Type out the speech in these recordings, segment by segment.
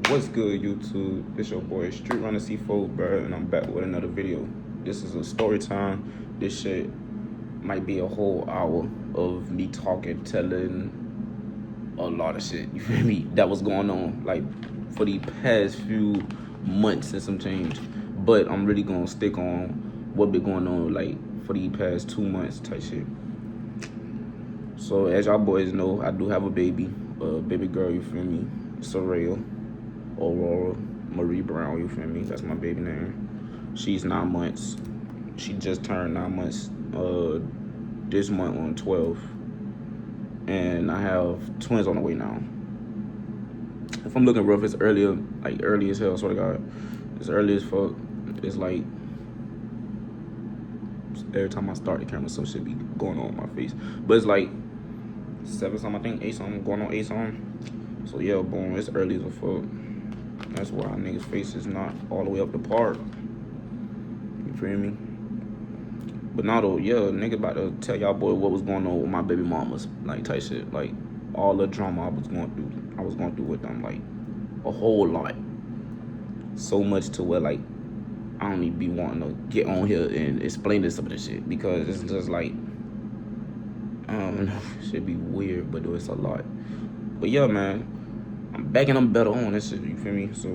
What's good, YouTube? It's your boy Street Runner C4, bro, and I'm back with another video. This is a story time. This shit might be a whole hour of me talking, telling a lot of shit. You feel me? That was going on like for the past few months and some change. But I'm really gonna stick on what been going on like for the past 2 months type shit. So as y'all boys know, I do have a baby girl. You feel me? Soraya Aurora Marie Brown, you feel me? That's my baby name. She's 9 months. She just turned 9 months this month on 12. And I have twins on the way now. If I'm looking rough, it's early as hell, swear to God. It's early as fuck. It's like every time I start the camera, some shit be going on my face. But it's like 7 something, I think, 8 something, going on 8 something. So yeah, boom, it's early as fuck. That's why niggas' face is not all the way up the park. You feel me? But now though, yeah, nigga about to tell y'all boy what was going on with my baby mamas, like type shit. Like all the drama I was going through with them, like a whole lot. So much to where like I don't even be wanting to get on here and explain this some of this shit because it's just like I don't know, should be weird, but it's a lot. But yeah, man. I'm back and I'm better on this shit, you feel me? So,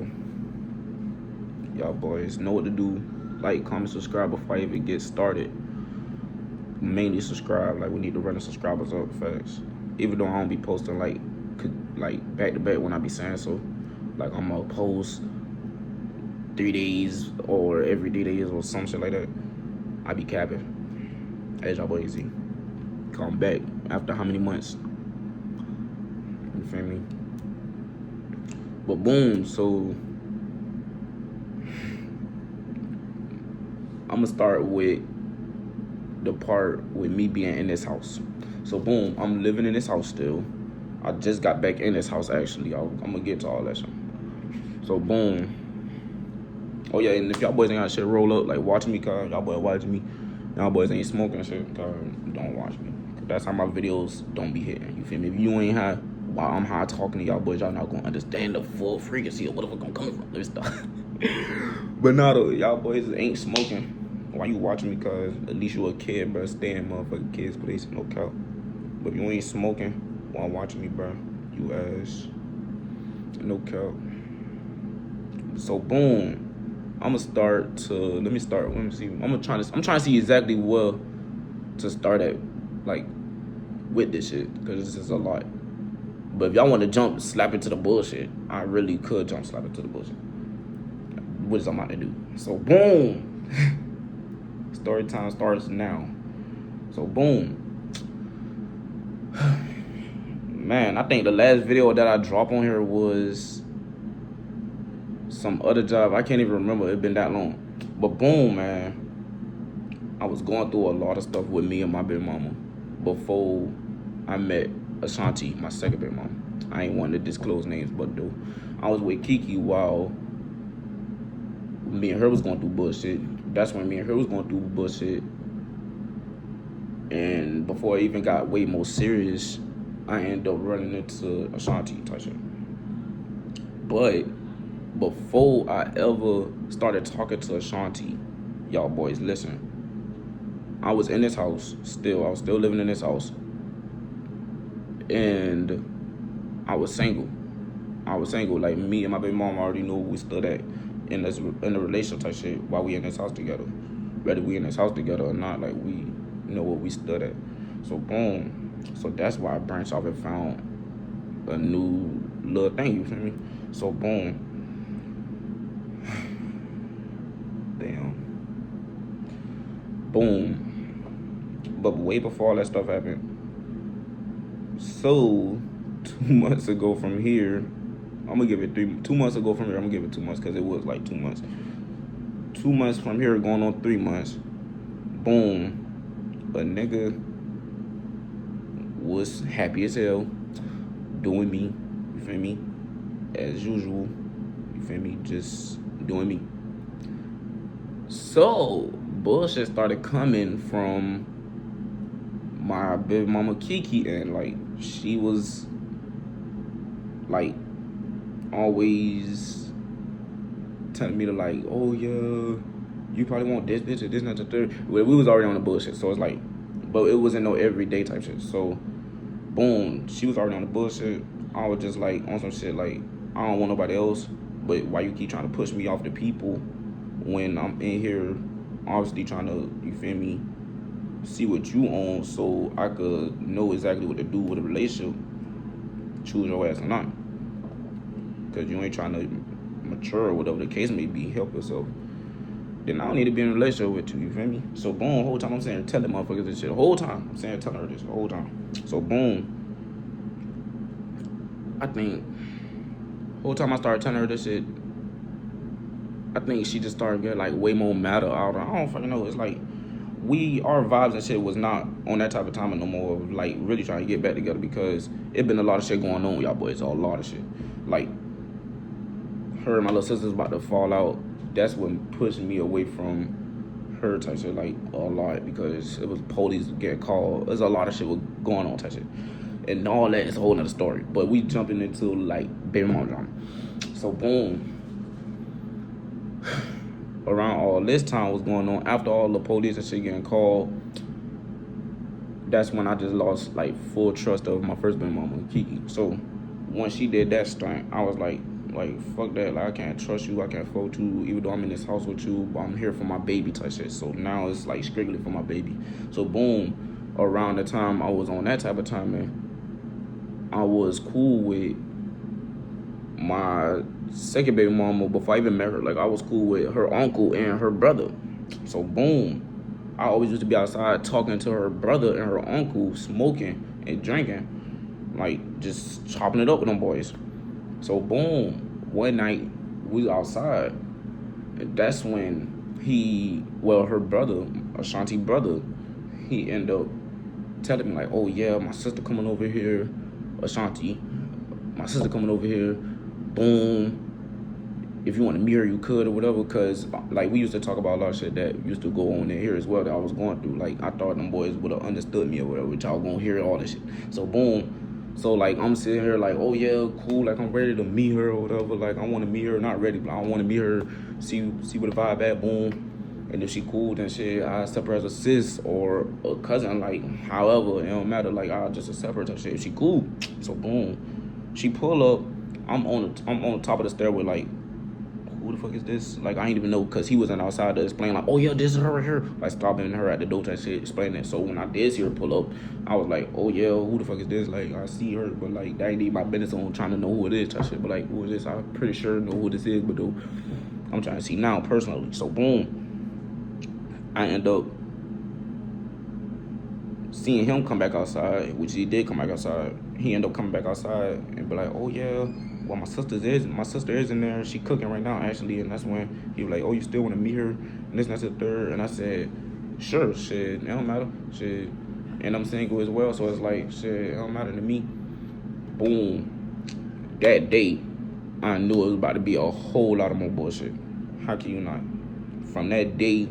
y'all boys know what to do. Like, comment, subscribe before I even get started. Mainly subscribe. Like, we need to run the subscribers up fast. Even though I don't be posting, like back to back when I be saying so. Like, I'm gonna post 3 days or every 3 days or some shit like that. I be capping. As y'all boys see. Come back after how many months? You feel me? But boom, so I'm gonna start with the part with me being in this house. So boom, I'm living in this house still. I just got back in this house actually. I'm gonna get to all that shit. So boom. Oh yeah, and if y'all boys ain't got shit roll up, like watch me, cause y'all boys watching me. Y'all boys ain't smoking shit, cause don't watch me. That's how my videos don't be hitting. You feel me? If you ain't high while I'm high talking to y'all boys, y'all not gonna understand the full frequency of what the fuck I'm coming from. Let me stop. But nah though, y'all boys ain't smoking while you watching me, cause at least you a kid, bro. Stay in motherfucking kids' place, no cap. But if you ain't smoking while watching me, bro, you ass, no cap. So boom. I'm see. I'm trying to see exactly where to start at, like, with this shit, because this is a lot. But if y'all want to slap into the bullshit, I really could slap into the bullshit. What is I'm about to do? So boom. Story time starts now. So boom. Man, I think the last video that I dropped on here was some other job. I can't even remember. It's been that long. But boom, man. I was going through a lot of stuff with me and my baby mama before I met Ashanti, my second baby mama. I ain't wanting to disclose names, but though I was with Kiki while me and her was going through bullshit. That's when me and her was going through bullshit. And before it even got way more serious, I ended up running into Ashanti type shit. But before I ever started talking to Ashanti, y'all boys listen. I was in this house still. I was still living in this house. And I was single. Like me and my baby mom already knew we stood at in the relationship type shit while we in this house together. Whether we in this house together or not, like we know what we stood at. So boom. So that's why I branched off and found a new little thing, you feel me? So boom. Damn. Boom. But way before all that stuff happened. So 2 months ago from here, I'm gonna give it 2 months ago from here, I'm gonna give it 2 months because it was like 2 months. 2 months from here going on 3 months. Boom. A nigga was happy as hell doing me, you feel me? As usual, you feel me? Just doing me. So bullshit started coming from my baby mama Kiki, and like she was like always telling me to like, oh yeah, you probably want this bitch or this and that, the third. Well, we was already on the bullshit, so it's like, but it wasn't no everyday type shit. So boom, she was already on the bullshit. I was just like on some shit like, I don't want nobody else, but why you keep trying to push me off the people when I'm in here obviously trying to, you feel me, see what you own so I could know exactly what to do with a relationship, choose your ass or not. Because you ain't trying to mature or whatever the case may be, help yourself. Then I don't need to be in a relationship with you, you feel me? So boom, whole time I'm saying telling motherfuckers this shit. The whole time. I'm saying telling her this the whole time. So boom. I think whole time I started telling her this shit, I think she just started getting like way more mad out. I don't fucking know. It's like our vibes and shit was not on that type of time no more of like really trying to get back together because it been a lot of shit going on with y'all boys. A lot of shit. Like her and my little sister's about to fall out. That's what pushed me away from her type shit like a lot because it was police getting called. There's a lot of shit was going on type shit. And all that is a whole nother story. But we jumping into like baby mom drama. So boom. Around all this time was going on, after all the police and shit getting called, that's when I just lost like full trust of my first baby mama, Kiki. So once she did that stunt, I was like fuck that, like I can't trust you, I can't fuck with you, even though I'm in this house with you, but I'm here for my baby type shit. So now it's like strictly for my baby. So boom, around the time I was on that type of time, man, I was cool with my second baby mama before I even met her. Like I was cool with her uncle and her brother. So boom, I always used to be outside talking to her brother and her uncle, smoking and drinking, like just chopping it up with them boys. So boom, one night we was outside, and that's when her brother, Ashanti brother, he ended up telling me like, oh yeah, my sister coming over here, Ashanti, my sister coming over here, boom, if you want to meet her, you could or whatever, because like we used to talk about a lot of shit that used to go on in here as well that I was going through. Like I thought them boys would have understood me or whatever, which y'all gonna hear all this shit. So boom, so like I'm sitting here like, oh yeah, cool, like I'm ready to meet her or whatever. Like I want to meet her, not ready, but I want to meet her, see what the vibe at, boom. And if she cool, then shit, I accept her as a sis or a cousin, like however, it don't matter. Like I just accept her type shit. If she cool, so boom, she pull up. I'm on the top of the stairway, like, who the fuck is this? Like, I ain't even know, because he wasn't outside to explain, like, oh, yeah, this is her right here. Like, stopping her at the door type shit, explaining it. So when I did see her pull up, I was like, oh, yeah, who the fuck is this? Like, I see her, but, like, that ain't even my business on trying to know who it is type shit. But, like, who is this? I'm pretty sure know who this is, but, though, I'm trying to see now, personally. So, boom, I end up seeing him come back outside, which he did come back outside. He ended up coming back outside and be like, oh, yeah, well, my sister is in there. She cooking right now, actually. And that's when he was like, oh, you still want to meet her? And this and that's the third. And I said, sure, shit, it don't matter. Shit. And I'm single as well, so it's like, shit, it don't matter to me. Boom. That day, I knew it was about to be a whole lot of more bullshit. How can you not? From that day,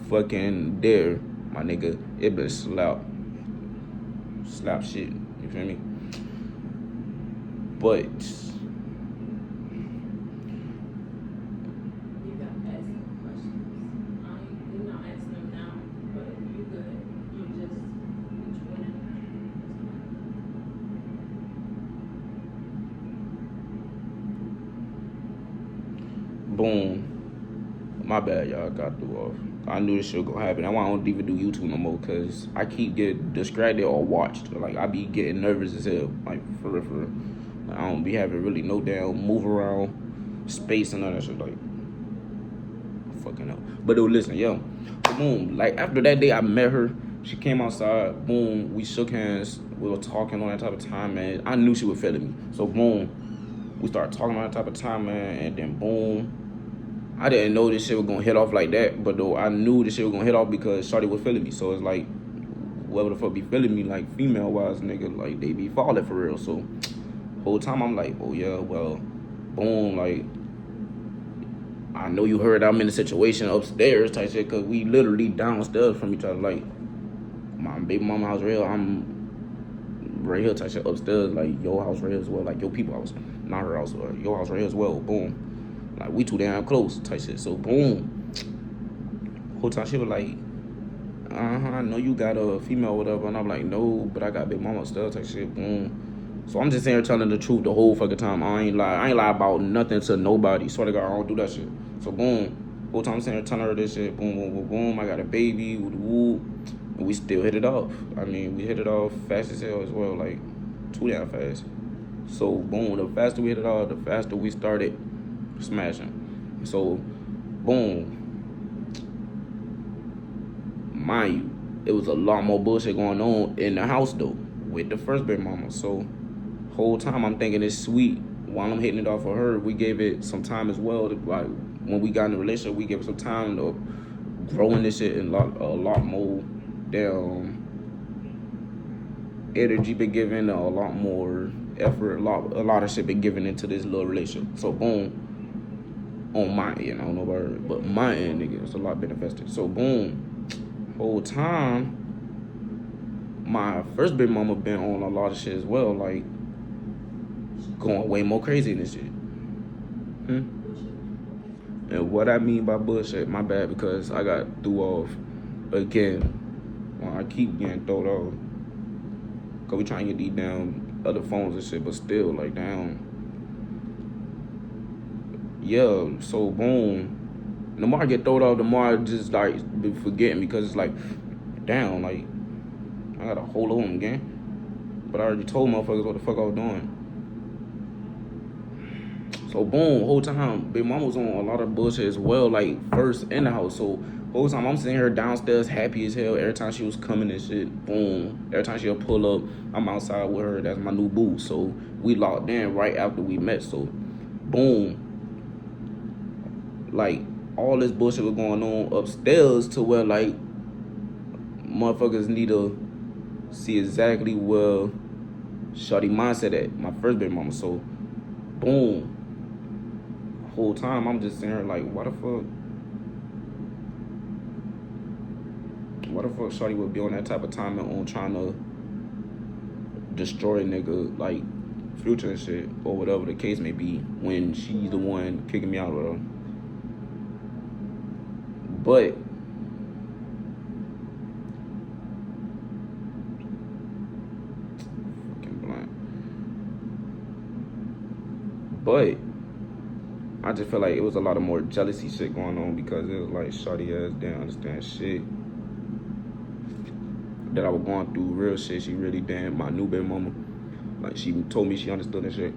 fucking there, my nigga, it been slap shit. You feel me? But boom. My bad, y'all. Got through off. I knew this shit was gonna happen. That's why I don't even do YouTube no more, because I keep getting distracted or watched. Like, I be getting nervous as hell. Like, for real, for real. Like, I don't be having really no damn move around space and all that shit. Like, fucking hell. But dude, listen, yo. Boom. Like, after that day I met her, she came outside. Boom. We shook hands. We were talking on that type of time, man. I knew she was feeling me. So, boom. We started talking on that type of time, man. And then, boom. I didn't know this shit was gonna hit off like that, but though I knew this shit was gonna hit off because shawty was feeling me. So it's like, whoever the fuck be feeling me, like female wise, nigga, like they be falling for real. So whole time I'm like, oh yeah, well, boom, like I know you heard I'm in a situation upstairs type shit, cause we literally downstairs from each other. Like my baby mama house real, I'm right here type shit upstairs, like your house right here as well, like your people house. not her house, your house right here as well. Boom. Like, we too damn close type shit. So, boom. Whole time she was like, I know you got a female or whatever. And I'm like, no, but I got big mama stuff type shit. Boom. So I'm just sitting here telling the truth the whole fucking time. I ain't lie about nothing to nobody. Swear to God, I don't do that shit. So boom. Whole time I'm sitting here telling her this shit. Boom, boom, boom, boom. I got a baby. Woo, woo. And we still hit it off. I mean, we hit it off fast as hell as well. Like, too damn fast. So boom, the faster we hit it off, the faster we started smashing. So, boom. Mind you, it was a lot more bullshit going on in the house though with the first baby mama. So whole time I'm thinking it's sweet. While I'm hitting it off of her, we gave it some time as well. Like, when we got in the relationship, we gave it some time to grow in this shit, and a lot more damn energy been given, a lot more effort, a lot of shit been given into this little relationship. So boom, on my end, I don't know about her, but my end, nigga, it's a lot been invested. So boom. Whole time, my first big mama been on a lot of shit as well, like going way more crazy than this shit. And what I mean by bullshit, my bad, because I got threw off again. Well, I keep getting thrown off, cause we trying to get these damn other phones and shit, but still, like, damn. Yeah, so boom. The more I get thrown off, the more I just like be forgetting, because it's like, damn, like, I got a hold on again. But I already told motherfuckers what the fuck I was doing. So boom, whole time, Big Mama was on a lot of bullshit as well, like first in the house. So whole time I'm sitting here downstairs happy as hell. Every time she was coming and shit, boom. Every time she'll pull up, I'm outside with her. That's my new boo. So we locked in right after we met. So boom, like, all this bullshit was going on upstairs to where, like, motherfuckers need to see exactly where shawty mindset at, my first baby mama. So, boom. Whole time, I'm just sitting here like, why the fuck shawty would be on that type of timing on trying to destroy a nigga, like, future and shit, or whatever the case may be, when she's the one kicking me out of her. But I just feel like it was a lot of more jealousy shit going on, because it was like shawty ass didn't understand shit that I was going through, real shit. She really didn't. My new baby mama, like, she told me she understood that shit,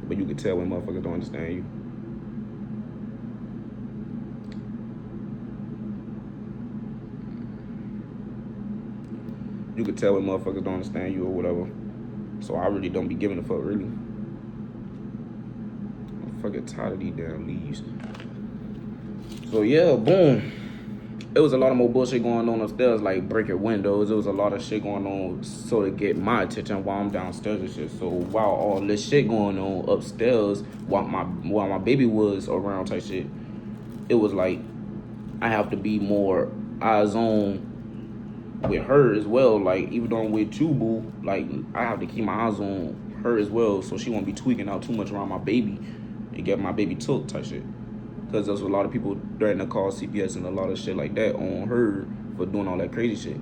but you could tell when motherfuckers don't understand you. You could tell when motherfuckers don't understand you or whatever. So I really don't be giving a fuck, really. I'm fucking tired of these damn leaves. So yeah, boom. It was a lot of more bullshit going on upstairs, like breaking windows. It was a lot of shit going on so to get my attention while I'm downstairs and shit. So while all this shit going on upstairs, while my baby was around type shit, it was like I have to be more eyes on with her as well. Like, even though I'm with you, boo, like, I have to keep my eyes on her as well, so she won't be tweaking out too much around my baby and get my baby took type shit. Because there's a lot of people threatening to call CPS and a lot of shit like that on her for doing all that crazy shit.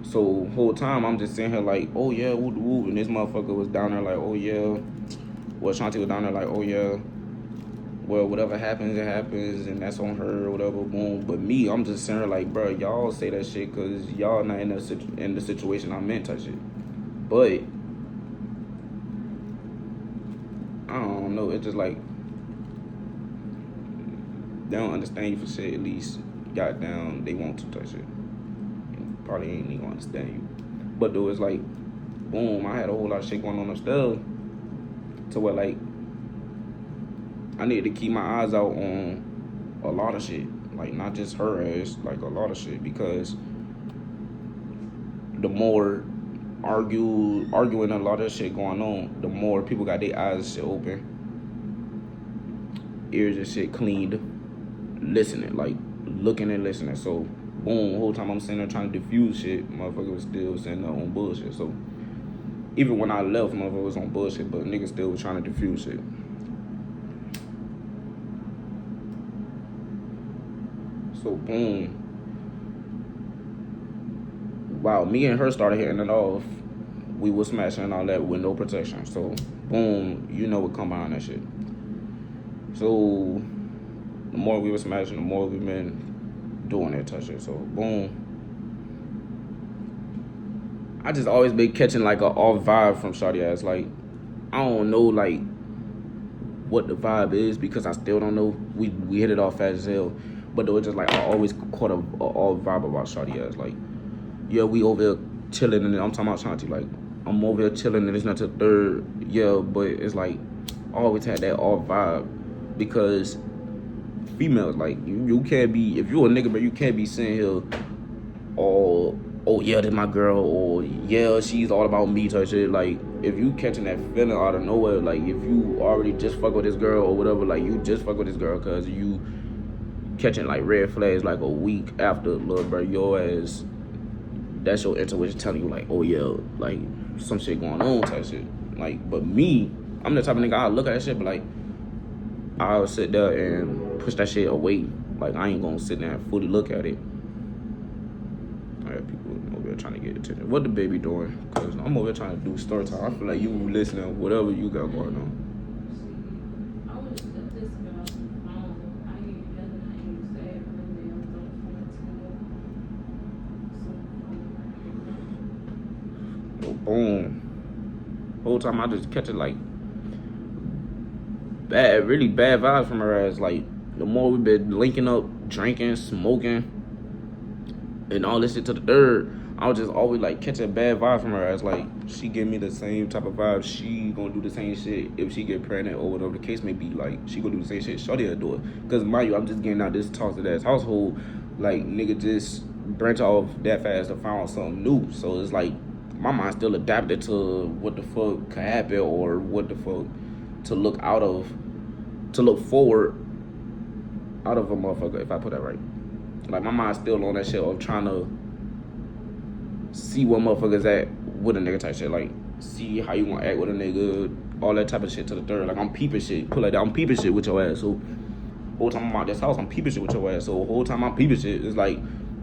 So whole time I'm just sitting here like, oh yeah, woo woo, and this motherfucker was down there like, oh yeah. Well, Shanti was down there like, oh yeah, well, whatever happens, it happens, and that's on her or whatever, boom. But me, I'm just sitting here like, bro, y'all say that shit because y'all not in the situation I'm in type shit. But I don't know, it's just like, they don't understand you for shit, at least, goddamn, they want to type shit. Probably ain't even gonna understand you. But though, it's like, boom, I had a whole lot of shit going on upstairs to where, like, I need to keep my eyes out on a lot of shit. Like, not just her ass, like a lot of shit. Because the more arguing a lot of shit going on, the more people got their eyes and shit open, ears and shit cleaned, listening, like looking and listening. So boom, whole time I'm sitting there trying to diffuse shit, motherfucker was still sitting there on bullshit. So Even when I left, motherfucker was on bullshit, but niggas still was trying to defuse shit. So boom. Wow, me and her started hitting it off. We was smashing and all that with no protection. So boom, you know what come behind that shit. So the more we were smashing, the more we've been doing that touch shit. So boom. I just always been catching like a off vibe from shawty ass. Like, I don't know like what the vibe is because I still don't know. We hit it off fast as hell. But it was just like I always caught a off vibe about shawty ass. Like, yeah, we over here chilling and I'm talking about Shanti. Like, I'm over here chilling and it's not to third. Yeah, but it's like I always had that off vibe because females, like, you can't be, if you a nigga, but you can't be sitting here all, oh yeah, this my girl, or yeah, she's all about me type shit. Like, if you catching that feeling out of nowhere, like if you already just fuck with this girl or whatever, like you just fuck with this girl cause you catching like red flags like a week after, little bro, your ass, that's your intuition telling you like, oh yeah, like some shit going on type shit. Like, but me, I'm the type of nigga, I'll look at that shit, but like, I'll sit there and push that shit away. Like, I ain't gonna sit there and fully look at it. I got people over there trying to get attention. What the baby doing? Cause I'm over here trying to do story time. I feel like you listening, whatever you got going on. So boom. Whole time I just catch it like bad, really bad vibes from her ass. Like, the more we been linking up, drinking, smoking, and all this shit to the third, I was just always like catching a bad vibe from her ass. Like, she give me the same type of vibe. She gonna do the same shit if she get pregnant or whatever the case may be. Like, she gonna do the same shit. Shorty will do it. Cause mind you, I'm just getting out this toxic ass household. Like, nigga just branch off that fast to find something new. So it's like my mind still adapted to what the fuck could happen or what the fuck to look out of, to look forward out of a motherfucker, if I put that right. Like, my mind's still on that shit of trying to see what motherfuckers at with a nigga type shit. Like, see how you gonna act with a nigga, all that type of shit to the third. Like, I'm peeping shit. Put like that, I'm peeping shit with your ass. So, whole time I'm out this house, I'm peeping shit with your ass. So, whole time I'm peeping shit, it's like,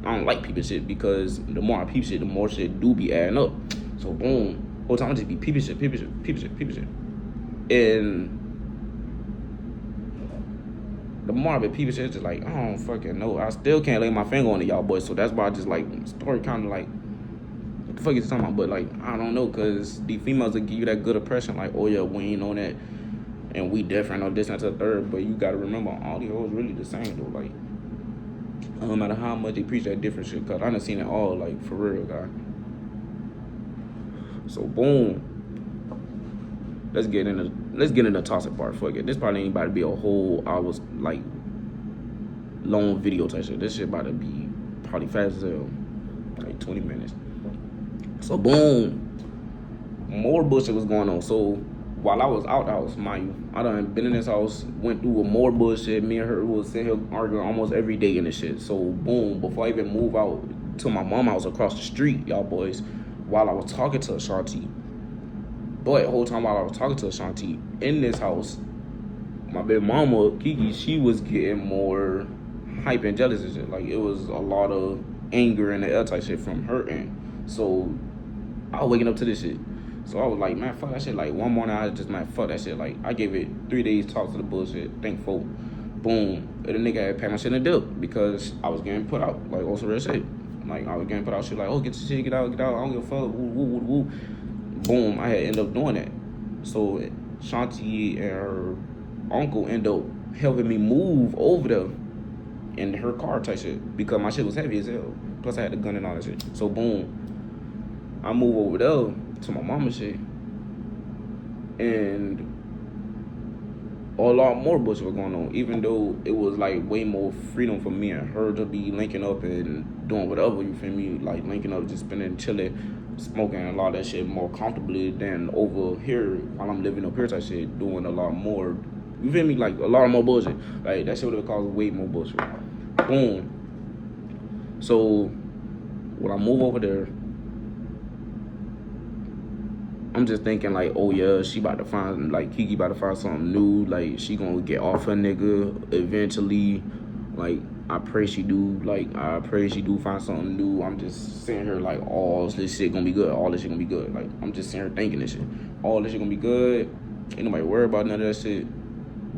I don't like peeping shit because the more I peep shit, the more shit do be adding up. So, boom. Whole time I just be peeping shit, peeping shit, peeping shit, peeping shit. And the more I been peeping shit, it's just like, I don't fucking know. I still can't lay my finger on it, y'all boys. So that's why I just like, story kind of like, what the fuck is you talking about? But like, I don't know, because the females will give you that good impression, like, oh yeah, we ain't on that, and we different or this and to the third. But you gotta remember, all these hoes really the same though. Like, no matter how much they preach that different shit, cause I done seen it all, like, for real, guy. So boom. Let's get in the toxic part. Fuck it. This probably ain't about to be a whole hour's like long video type shit. This shit about to be probably fast as hell, like 20 minutes. So boom, more bullshit was going on. So while I was out the house, mind you, I done been in this house, went through more bullshit. Me and her was sitting here arguing almost every day in this shit. So boom, before I even move out to my mom's house across the street, y'all boys, while I was talking to Ashanti. But the whole time while I was talking to Ashanti in this house, my baby mama, Kiki, she was getting more hype and jealous and shit. Like, it was a lot of anger and the L type shit from her end. So I was waking up to this shit. So I was like, man, fuck that shit. Like, one morning I just, man, fuck that shit. Like, I gave it 3 days talk to the bullshit. Thankful. Boom. And the nigga had paid my shit in the dip because I was getting put out. Like, also real shit. Like, I was getting put out shit like, oh, get your shit, get out. I don't give a fuck. Woo, woo, woo, woo. Boom, I had ended up doing that. So Shanti and her uncle ended up helping me move over there in her car type shit because my shit was heavy as hell. Plus I had the gun and all that shit. So boom, I move over there to my mama's shit, and a lot more bullshit was going on. Even though it was like way more freedom for me and her to be linking up and doing whatever, you feel me? Like linking up, just spending, chilling, smoking a lot of that shit more comfortably than over here while I'm living up here type shit, doing a lot more, you feel me? Like a lot more bullshit. Like that shit would have caused way more bullshit. Boom. So when I move over there, I'm just thinking like, oh yeah, she about to find, like, Kiki about to find something new. Like, she gonna get off her nigga eventually. Like, I pray she do. Like, I pray she do find something new. I'm just sitting here like, all this shit gonna be good. All this shit gonna be good. Like, I'm just sitting here thinking this shit. All this shit gonna be good. Ain't nobody worry about none of that shit.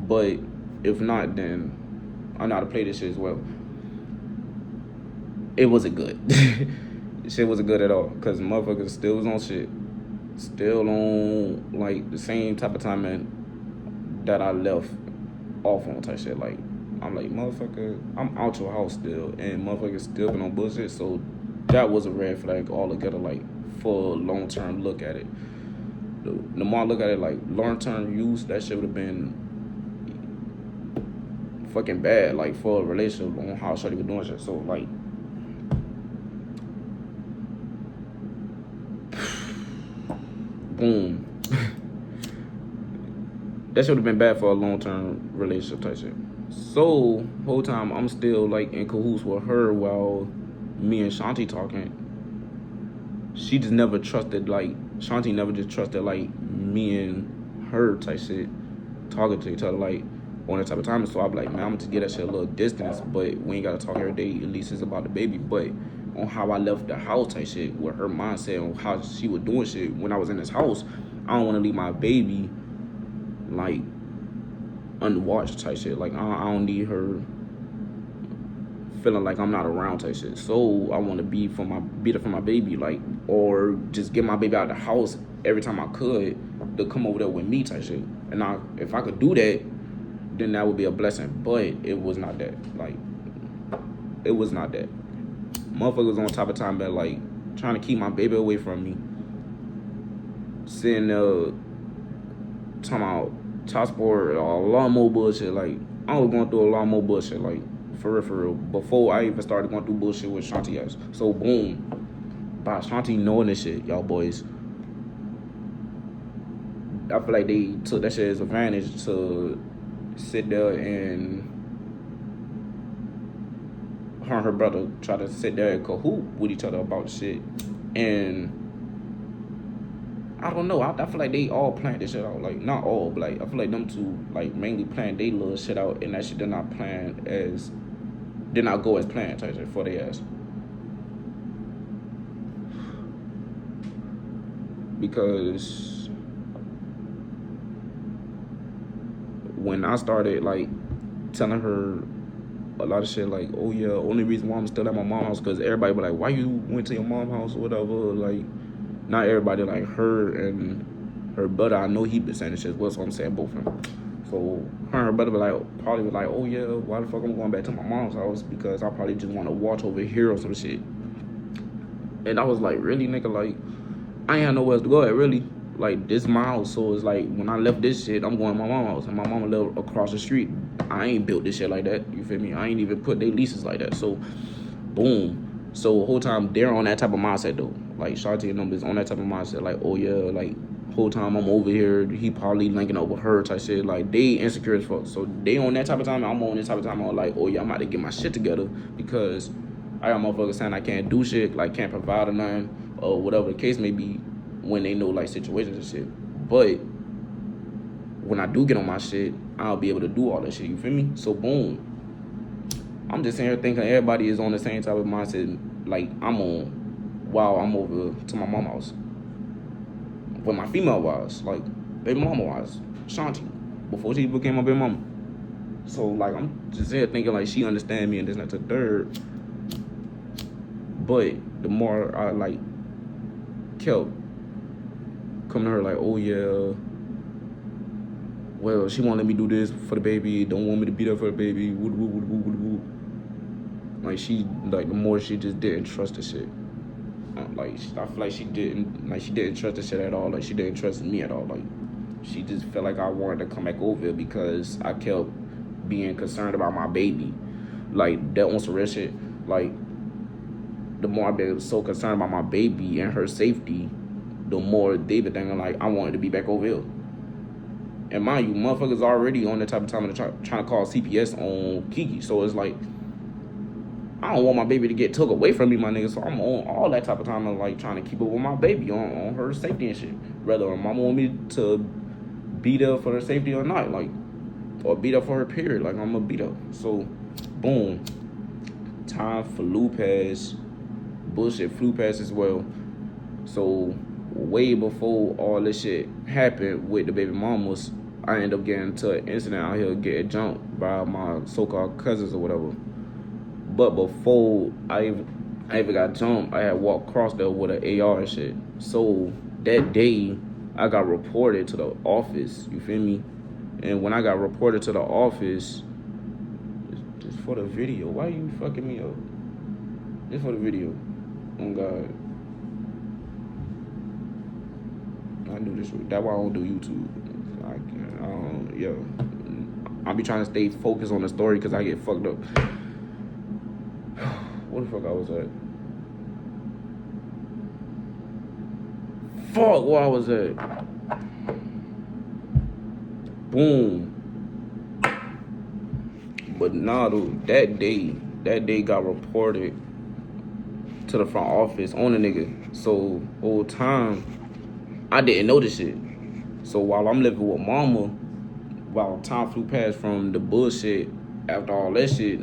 But if not, then I know how to play this shit as well. It wasn't good. Shit wasn't good at all. Cause motherfuckers still was on shit. Still on like the same type of timing that I left off on type shit. Like, I'm like, motherfucker, I'm out your house still, and motherfuckers still been on bullshit. So that was a red flag altogether. Like, for a long term look at it. The more I look at it, like, long term use, that shit would have been fucking bad. Like, for a relationship on how shorty was doing shit. So like, boom. That should have been bad for a long-term relationship type shit. So, whole time I'm still like in cahoots with her while me and Shanti talking. She just never trusted, like, Shanti never just trusted like me and her type shit talking to each other like on that type of time. So I'm like, man, I'm gonna just get that shit a little distance, but we ain't gotta talk every day. At least it's about the baby. But on how I left the house type shit, with her mindset on how she was doing shit when I was in this house, I don't want to leave my baby like unwatched type shit. Like, I don't need her feeling like I'm not around type shit. So I want to be there for my baby, like, or just get my baby out of the house every time I could to come over there with me type shit. And if I could do that, then that would be a blessing. But it was not that. Like, it was not that. Motherfuckers on top of time that like trying to keep my baby away from me. Sitting there talking about child support or a lot more bullshit. Like, I was going through a lot more bullshit. Like, for real. Before I even started going through bullshit with Shanti ass. So boom, by Shanti knowing this shit, y'all boys, I feel like they took that shit as advantage to sit there and her and her brother try to sit there and cahoot with each other about shit. And I don't know, I feel like they all planned this shit out. Like, not all, but like, I feel like them two like mainly planned they little shit out, and that shit did not go as planned type shit for their ass. Because when I started like telling her a lot of shit, like, oh yeah, only reason why I'm still at my mom's house because everybody was like, why you went to your mom's house or whatever. Like, not everybody, like her and her brother, I know he been saying this shit as well, so I'm saying both of them. So her and her brother probably was like, oh yeah, why the fuck I'm going back to my mom's house? Because I probably just want to watch over here or some shit. And I was like, really, nigga? Like, I ain't had nowhere else to go at, really. Like, this is my house, so it's like, when I left this shit, I'm going to my mom's house, and my mama live across the street. I ain't built this shit like that, you feel me? I ain't even put their leases like that, so, boom. So, the whole time, they're on that type of mindset, though. Like, Shanti and them is on that type of mindset, like, oh yeah, like, whole time I'm over here, he probably linking up with her type shit. Like, they insecure as fuck, so they on that type of time, I'm on this type of time, I'm like, oh yeah, I'm about to get my shit together, because I got motherfuckers saying I can't do shit, like, can't provide or nothing, or whatever the case may be, when they know, like, situations and shit. But when I do get on my shit, I'll be able to do all that shit, you feel me? So, boom. I'm just sitting here thinking everybody is on the same type of mindset like I'm on while I'm over to my mama house. With my female wise, like, baby mama wise, Shanti, before she became my baby mama. So, like, I'm just here thinking, like, she understand me and this and that to third. But the more I, like, kept coming to her like, oh yeah, well, she won't let me do this for the baby, don't want me to be there for the baby, woo. Like, the more she just didn't trust the shit. Like, I feel like she didn't trust the shit at all. Like, she didn't trust me at all. Like, she just felt like I wanted to come back over because I kept being concerned about my baby. Like, that on some real shit. Like, the more I've been so concerned about my baby and her safety, the more they been thinking, like, I wanted to be back over here. And mind you, motherfuckers already on the type of time trying to call CPS on Kiki. So it's like, I don't want my baby to get took away from me, my nigga. So I'm on all that type of time of, like, trying to keep up with my baby on her safety and shit. whether her mama want me to be there for her safety or not, like, or be there for her period. Like, I'm gonna be there. So, boom. Time for flu pass. Bullshit flu pass as well. So, way before all this shit happened with the baby mamas, I ended up getting into an incident out here getting jumped by my so-called cousins or whatever. But before I even got jumped, I had walked across there with an AR and shit. So that day, I got reported to the office. You feel me? And when I got reported to the office, just for the video. Why you fucking me up? Just for the video. Oh God. I do this. That's why I don't do YouTube. I be trying to stay focused on the story because I get fucked up. What the fuck I was at? Fuck, where I was at? Boom. But nah, dude, that day got reported to the front office on the nigga. So whole time, I didn't know this shit. So while I'm living with mama, while time flew past from the bullshit after all that shit,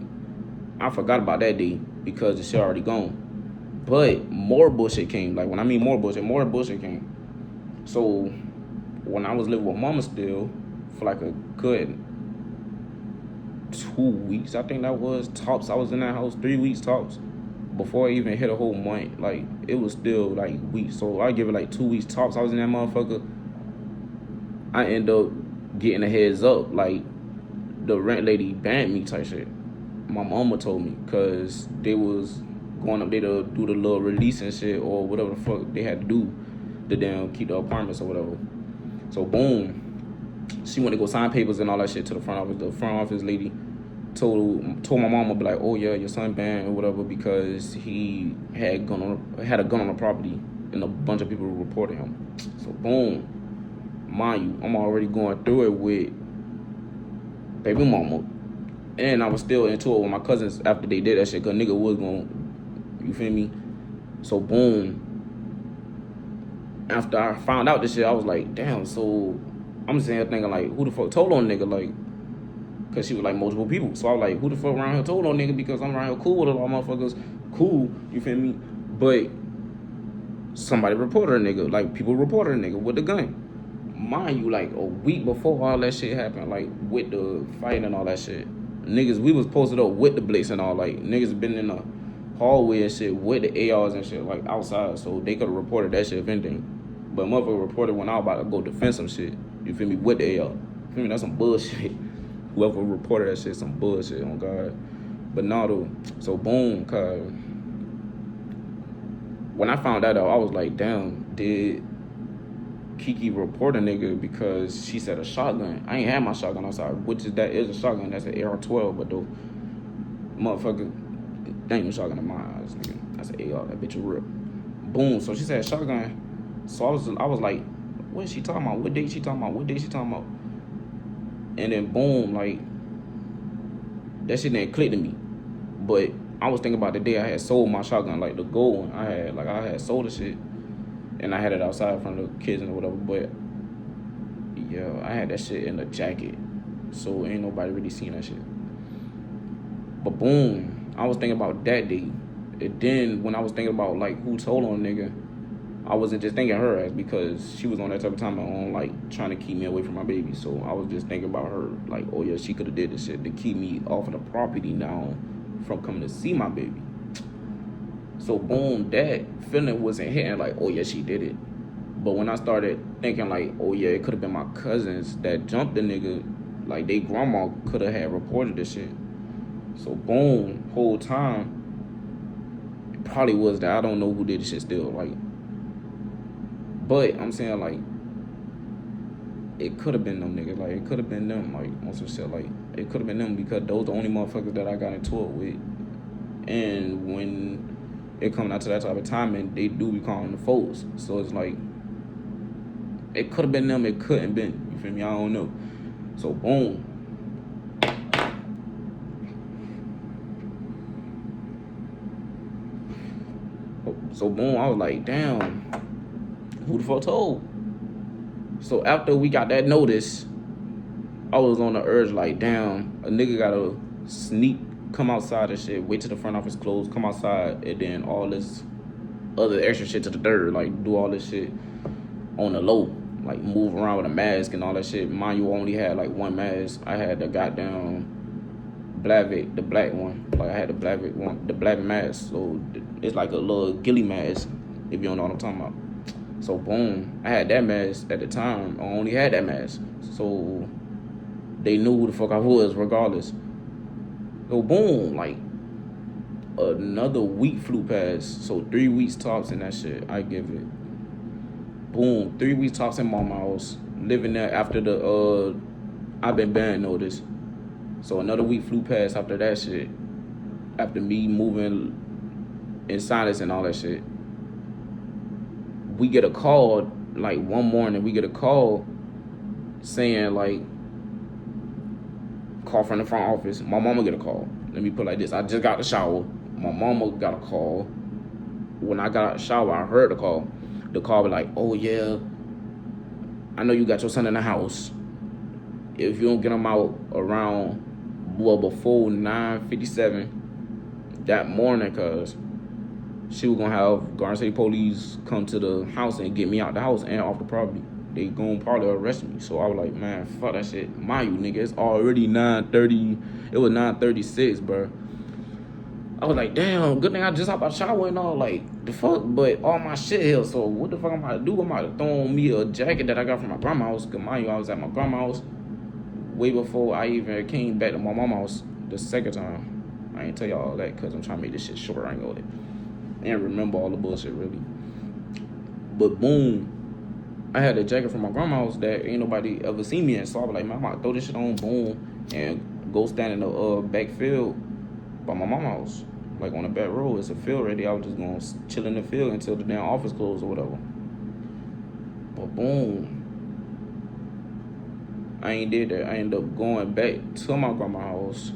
I forgot about that day because the shit already gone. But more bullshit came. Like, when I mean more bullshit came. So when I was living with mama still, for like a good 2 weeks, I think that was, tops, I was in that house, 3 weeks tops, before I even hit a whole month. Like, it was still like weeks. So I give it like 2 weeks tops. I was in that motherfucker. I end up getting a heads up, like, the rent lady banned me type shit. My mama told me, because they was going up there to do the little release and shit, or whatever the fuck they had to do to damn keep the apartments or whatever. So boom, she went to go sign papers and all that shit to the front office. The front office lady told my mama, be like, oh yeah, your son banned or whatever because he had a gun on the property and a bunch of people reported him. So boom, mind you, I'm already going through it with baby mama, and I was still into it with my cousins after they did that shit, cause nigga was going, you feel me? So boom, after I found out this shit, I was like, damn. So I'm sitting here thinking, like, who the fuck told on nigga? Like, cause she was like multiple people. So I was like, who the fuck around here told on nigga? Because I'm around here cool with a lot of motherfuckers, cool, you feel me? But somebody reported a nigga, like, people reported a nigga with the gun. Mind you, like, a week before all that shit happened, like, with the fighting and all that shit, niggas, we was posted up with the blitz and all, like, niggas been in the hallway and shit with the ARs and shit, like, outside, so they could have reported that shit if anything. But motherfucker reported when I was about to go defend some shit, you feel me, with the AR. You feel me, that's some bullshit. Whoever reported that shit, some bullshit, on God. But nah, though, so boom, cause when I found that out, I was like, damn, did Kiki report a nigga because she said a shotgun? I ain't had my shotgun outside, which is a shotgun. That's an AR-12, but though, motherfucker, that ain't no shotgun in my eyes, nigga. That's an AR. That bitch a rip. Boom. So she said shotgun. So I was like, what is she talking about? What date she talking about? What date she talking about? And then boom, like, that shit didn't click to me. But I was thinking about the day I had sold my shotgun, like the gold one. I had sold the shit. And I had it outside from the kids and whatever, but yeah, I had that shit in the jacket, so ain't nobody really seen that shit. But boom, I was thinking about that day, and then when I was thinking about, like, who told on nigga, I wasn't just thinking her ass, because she was on that type of time on, like, trying to keep me away from my baby. So I was just thinking about her, like, oh yeah, she could have did this shit to keep me off of the property now from coming to see my baby. So boom, that feeling wasn't hitting like, oh yeah, she did it. But when I started thinking like, oh yeah, it could have been my cousins that jumped the nigga, like, they grandma could have had reported this shit. So boom, whole time, it probably was that. I don't know who did this shit still, like, but I'm saying, like, it could have been them niggas, like, it could have been them, like, on some shit, like, it could have been them, because those the only motherfuckers that I got into it with. And when it coming out to that type of time, and they do be calling the folks, so it's like, it could have been them, it couldn't been, you feel me? I don't know. So boom, I was like, damn, who the fuck told? So after we got that notice, I was on the urge like, damn, a nigga gotta sneak, come outside and shit, wait till the front office closed, come outside, and then all this other extra shit to the dirt, like do all this shit on the low, like move around with a mask and all that shit. Mind you, only had like one mask. I had the goddamn Blavik, the black one. Like I had the Blavik one, the Blavik mask. So it's like a little ghillie mask, if you don't know what I'm talking about. So boom, I had that mask at the time. I only had that mask. So they knew who the fuck I was regardless. So boom, like another week flew past. So 3 weeks tops in that shit. I give it. Boom, 3 weeks tops in mama house. Living there after the I've been banned notice. So another week flew past after that shit. After me moving in silence and all that shit. We get a call, like one morning, we get a call saying like, call from the front office. My mama get a call. Let me put it like this. I just got the shower. My mama got a call. When I got out the shower, I heard the call. The call was like, oh yeah, I know you got your son in the house. If you don't get him out around, well, before 9:57 that morning, cause she was gonna have Garden City police come to the house and get me out the house and off the property. They gonna probably arrest me. So I was like, man, fuck that shit. Mind you, nigga, it's already 9:30. It was 9:36, bro. I was like, damn, good thing I just hopped out the shower and all, like, the fuck? But all my shit here, so what the fuck am I to do? I'm about to throw on me a jacket that I got from my grandma's house. Cause mind you, I was at my grandma's house way before I even came back to my mama's house the second time. I ain't tell y'all all that because I'm trying to make this shit short. I ain't gonna and remember all the bullshit, really. But boom, I had a jacket from my grandma's house that ain't nobody ever seen me in. So I was like, man, I'm about to throw this shit on, boom, and go stand in the back field by my mama's house. Like on the back road, it's a field right there. I was just gonna chill in the field until the damn office closed or whatever. But boom, I ain't did that. I ended up going back to my grandma's house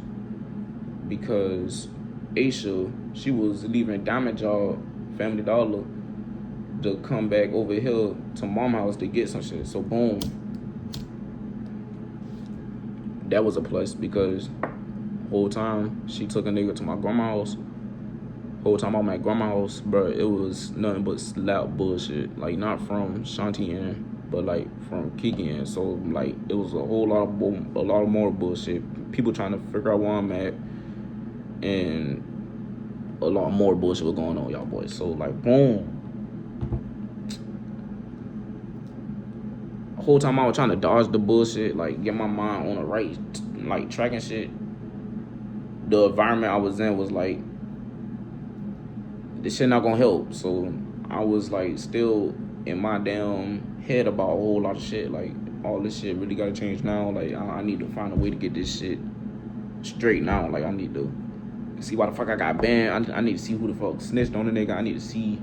because Aisha, she was leaving Diamond Job, Family Dollar, to come back over here to mama's house to get some shit. So boom, that was a plus because whole time she took a nigga to my grandma's house. Whole time I'm at grandma's house, bro, it was nothing but slap bullshit. Like not from Shanti and, but like from Kiki and. So like it was a lot more bullshit. People trying to figure out where I'm at, and a lot more bullshit was going on, y'all boys. So like boom. Whole time I was trying to dodge the bullshit, like get my mind on the right, like track and shit. The environment I was in was like, this shit not gonna help. So I was like still in my damn head about a whole lot of shit. Like all this shit really gotta change now. Like I need to find a way to get this shit straight now. Like I need to see why the fuck I got banned. I need to see who the fuck snitched on the nigga. I need to see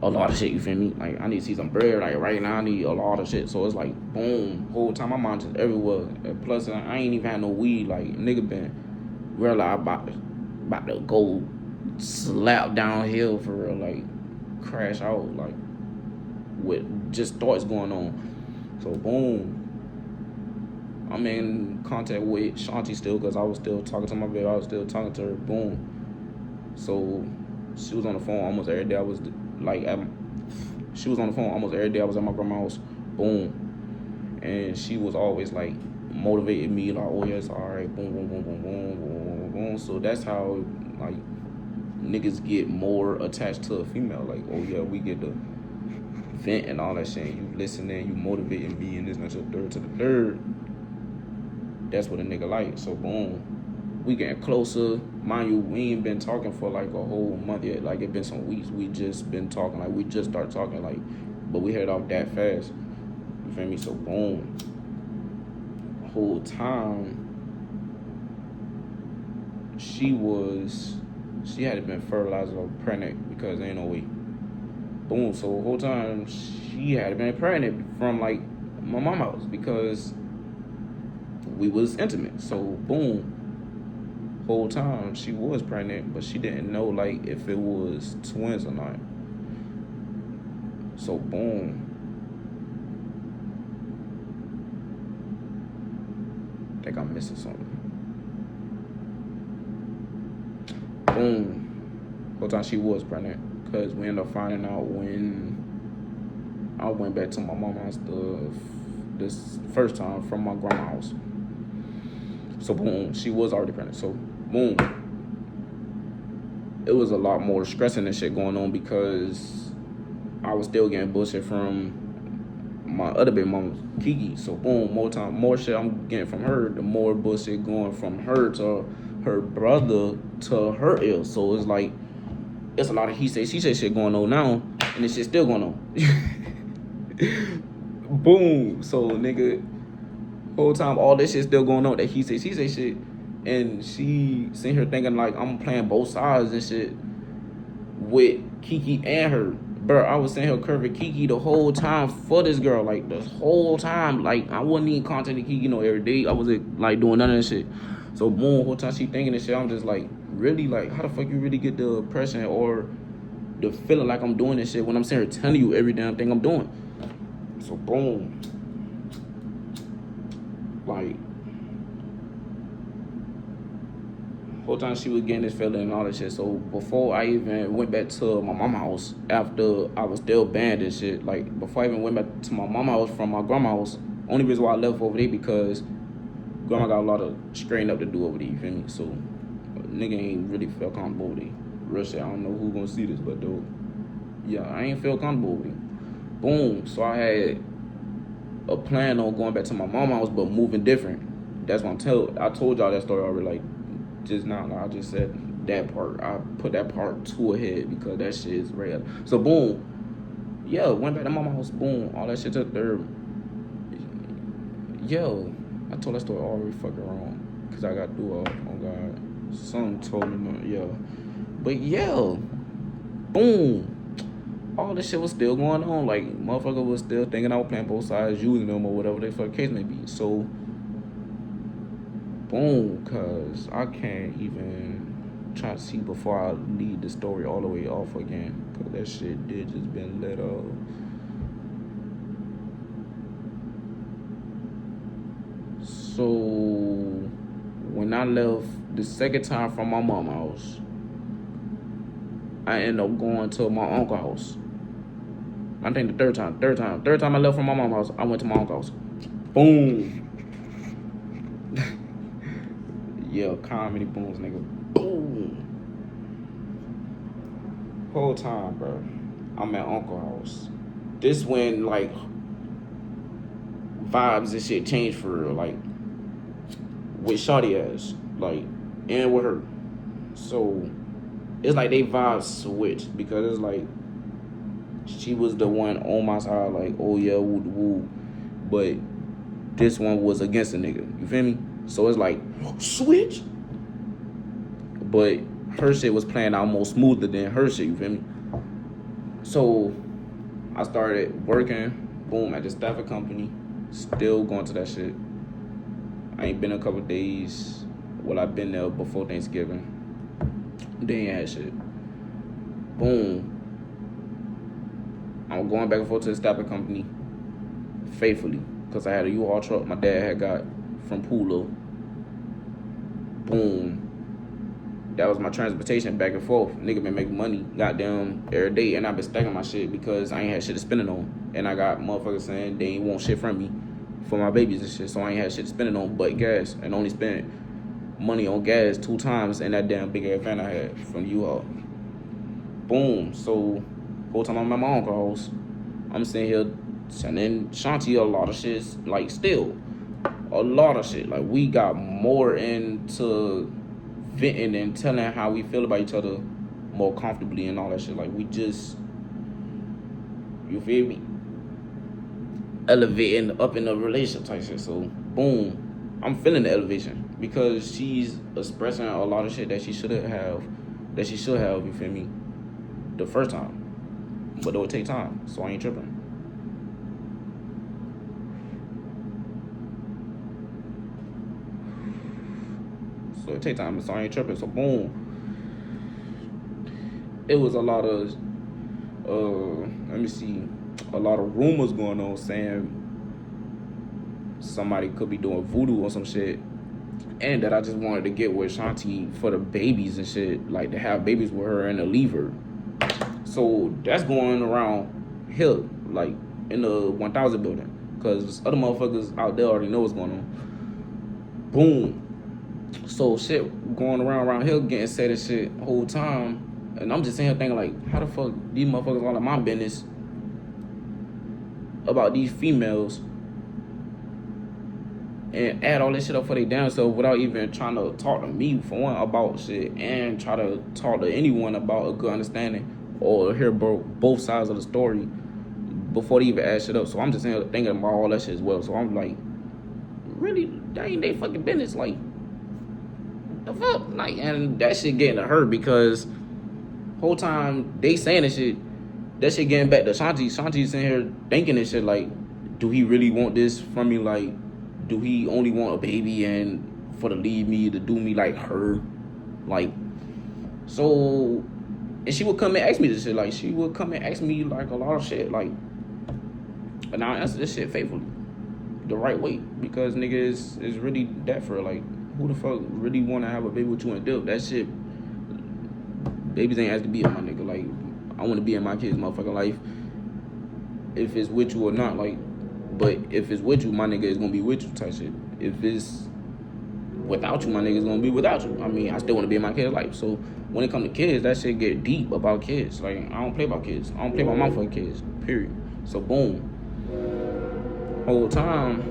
a lot of shit, you feel me? Like I need to see some bread. Like right now I need a lot of shit. So it's like boom, whole time my mind just everywhere. And plus I ain't even had no weed. Like nigga been real like about to go slap downhill for real, like crash out, like with just thoughts going on. So boom, I'm in contact with Shanti still because I was still talking to my baby. I was still talking to her. Boom. So she was on the phone almost every day. I was like, she was on the phone almost every day. I was at my grandma's house. Boom. And she was always like motivating me, like, oh yes, all right, boom, boom, boom, boom, boom, boom, boom, boom. So that's how like niggas get more attached to a female. Like, oh yeah, we get to vent and all that shit. You listening, you motivating me, and this and that, third to the third. That's what a nigga like. So boom, we getting closer. Mind you, we ain't been talking for like a whole month yet. Like it been some weeks. We just been talking. Like we just start talking. Like, but we head off that fast. You feel me? So boom, whole time she had been fertilized or pregnant because ain't no way. Boom. So the whole time she had been pregnant from like my mama's house because we was intimate. So boom, whole time she was pregnant, but she didn't know like if it was twins or not. So boom, think I'm missing something. Boom. Whole time she was pregnant, because we ended up finding out when I went back to my mama's house this first time from my grandma's house. So boom, she was already pregnant. So boom, it was a lot more stressing and shit going on because I was still getting bullshit from my other baby mama, Kiki. So boom, more shit I'm getting from her, the more bullshit going from her to her brother to her ill. So it's like, it's a lot of he say, she say shit going on now, and this shit still going on. Boom. So nigga, whole time all this shit still going on, that he say, she say shit, and she sitting here thinking like I'm playing both sides and shit with Kiki and her. Bro, I was sitting here curving Kiki the whole time for this girl, like this whole time. Like I wasn't even contacting Kiki every day. I wasn't like doing none of that shit. So boom, whole time she thinking this shit, I'm just like, really, like how the fuck you really get the impression or the feeling like I'm doing this shit when I'm sitting here telling you every damn thing I'm doing? So boom, like whole time she was getting this feeling and all that shit. So before I even went back to my mama's house, after I was still banned and shit, like before I even went back to my mama's house from my grandma's house, only reason why I left over there because grandma got a lot of straightening up to do over there, you feel me? So nigga ain't really felt comfortable over there. Real shit, I don't know who gonna see this, but though, yeah, I ain't feel comfortable over there. Boom, so I had a plan on going back to my mama's house, but moving different. That's what I told y'all that story already, like, just now. I just said that part. I put that part two ahead because that shit is real. So boom, yeah, went back to mama's house. Boom, all that shit took there. Yo, I told that story already fucking wrong because I got through all. Oh God, something told me no. Yeah, but yeah, boom. All this shit was still going on. Like, motherfucker was still thinking I was playing both sides, using them or whatever the fuck case may be. So, boom, cause I can't even try to see before I lead the story all the way off again. Cause that shit did just been let off. So, when I left the second time from my mama's house, I ended up going to my uncle's house. I think the third time I left from my mama's house, I went to my uncle's house. Boom. Yeah, comedy booms, nigga. Boom. Whole time, bro, I'm at uncle's house. This when, like, vibes and shit changed for real, like, with shawty ass, like, and with her. So, it's like they vibes switched because it's like, she was the one on my side, like, oh yeah, woo woo. But this one was against the nigga. You feel me? So it's like, switch. But her shit was playing out more smoother than her shit, you feel me? So I started working, boom, at the Stafford company. Still going to that shit. I ain't been a couple days. Well, I've been there before Thanksgiving. They ain't had shit. Boom. I'm going back and forth to the Stafford company faithfully because I had a U-Haul truck my dad had got from Pula. Boom. That was my transportation back and forth. Nigga been making money goddamn every day, and I been stacking my shit because I ain't had shit to spend it on. And I got motherfuckers saying they ain't want shit from me for my babies and shit, so I ain't had shit to spend it on but gas, and only spent money on gas 2 times in that damn big ass van I had from U-Haul. Boom. So whole time I'm at my uncle's house, I'm sitting here sending Shanti a lot of shit, like, still a lot of shit. Like, we got more into venting and telling how we feel about each other more comfortably and all that shit. Like, we just, you feel me, elevating up in a relationship type shit. So boom, I'm feeling the elevation because she's expressing a lot of shit that she should have, you feel me, the first time. But it would take time, so I ain't tripping. So it take time, so I ain't tripping. So boom, it was a lot of, a lot of rumors going on saying somebody could be doing voodoo or some shit and that I just wanted to get with Shanti for the babies and shit, like to have babies with her and to leave her. So that's going around here, like in the 1000 building, because other motherfuckers out there already know what's going on. Boom. So shit going around here getting said and shit whole time, and I'm just sitting here thinking like, how the fuck these motherfuckers all in my business about these females and add all this shit up for their damn self without even trying to talk to me for one about shit and try to talk to anyone about a good understanding or hear both sides of the story before they even add shit up. So I'm just thinking about all that shit as well. So I'm like, really, that ain't they fucking business. Like, the fuck? Like, and that shit getting to her because whole time they saying this shit, that shit getting back to Shanti. Shanti's sitting here thinking this shit like, do he really want this from me? Like, do he only want a baby and for to leave me, to do me like her? Like, so, and she would come and ask me this shit. Like, she would come and ask me like a lot of shit. Like, and I answer this shit faithfully, the right way, because nigga is really that for her. Like, who the fuck really want to have a baby with you and dip? That shit, babies ain't asked to be in my nigga. Like, I want to be in my kids' motherfucking life, if it's with you or not. Like, but if it's with you, my nigga is gonna be with you type shit. If it's without you, my nigga is gonna be without you. I mean, I still want to be in my kid's life. So when it comes to kids, that shit get deep about kids. Like, I don't play about kids. I don't play about my fucking kids. Period. So boom. Whole time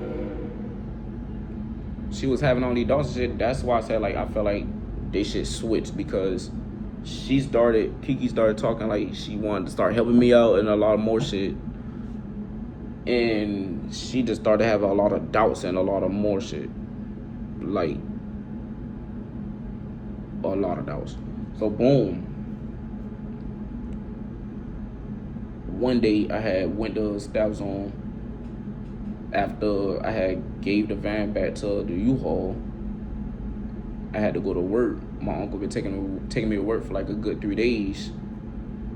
she was having all these dogs and shit. That's why I said like I felt like they should switch, because Kiki started talking like she wanted to start helping me out and a lot of more shit. And she just started having a lot of doubts and a lot of more shit. Like, a lot of doubts. So boom. One day I had went to Staff Zone after I had gave the van back to the U-Haul. I had to go to work. My uncle been taking me to work for like a good 3 days.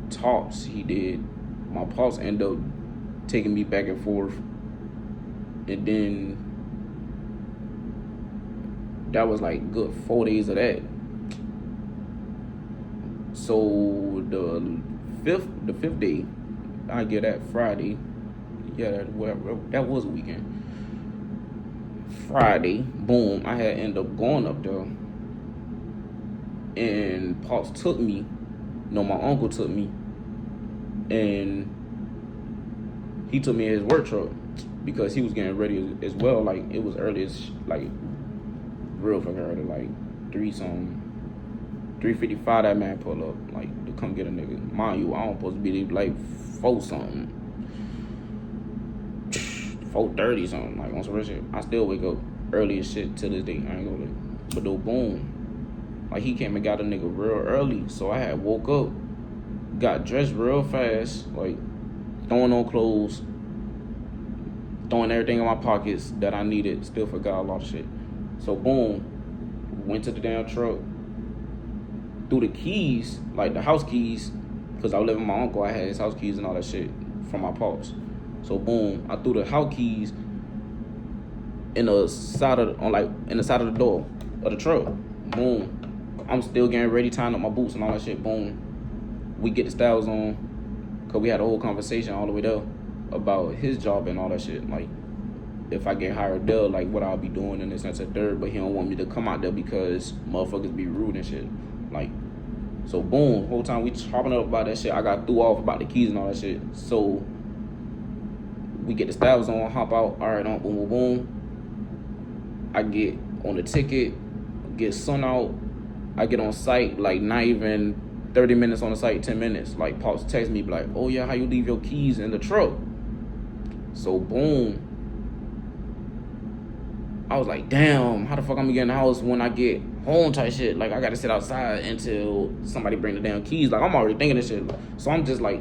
Tops he did. My pops ended up taking me back and forth, and then that was like good 4 days of that. So the fifth day, I get that Friday. Yeah, that was a weekend. Friday, boom, I had ended up going up there, and Pops took me. No, my uncle took me, and he took me in his work truck because he was getting ready as well. Like, it was early as, like, real fucking early, like 3:55 that man pull up, like, to come get a nigga. Mind you, I don't supposed to be there like 4-something. 4:30 something, like on some real shit. I still wake up early as shit to this day. I ain't gonna lie. But though, boom, like he came and got a nigga real early, so I had woke up, got dressed real fast, like throwing on clothes, throwing everything in my pockets that I needed. Still forgot a lot of shit. So boom, went to the damn truck, threw the keys, like the house keys, because I was living with my uncle. I had his house keys and all that shit from my pops. So boom, I threw the house keys in the side of the door of the truck. Boom, I'm still getting ready, tying up my boots and all that shit. Boom, we get the Styles on, cause we had a whole conversation all the way there about his job and all that shit. Like, if I get hired there, like what I'll be doing in this and that third. But he don't want me to come out there because motherfuckers be rude and shit. Like, so boom, whole time we chopping up about that shit. I got threw off about the keys and all that shit. So we get the Styles on, hop out, all right, on, boom, boom, boom. I get on the ticket, get sun out. I get on site, like not even 30 minutes on the site, 10 minutes. Like, Pops text me, like, oh yeah, how you leave your keys in the truck? So boom, I was like, damn, how the fuck I'm gonna get in the house when I get home type shit? Like, I gotta sit outside until somebody bring the damn keys. Like, I'm already thinking this shit. So I'm just like,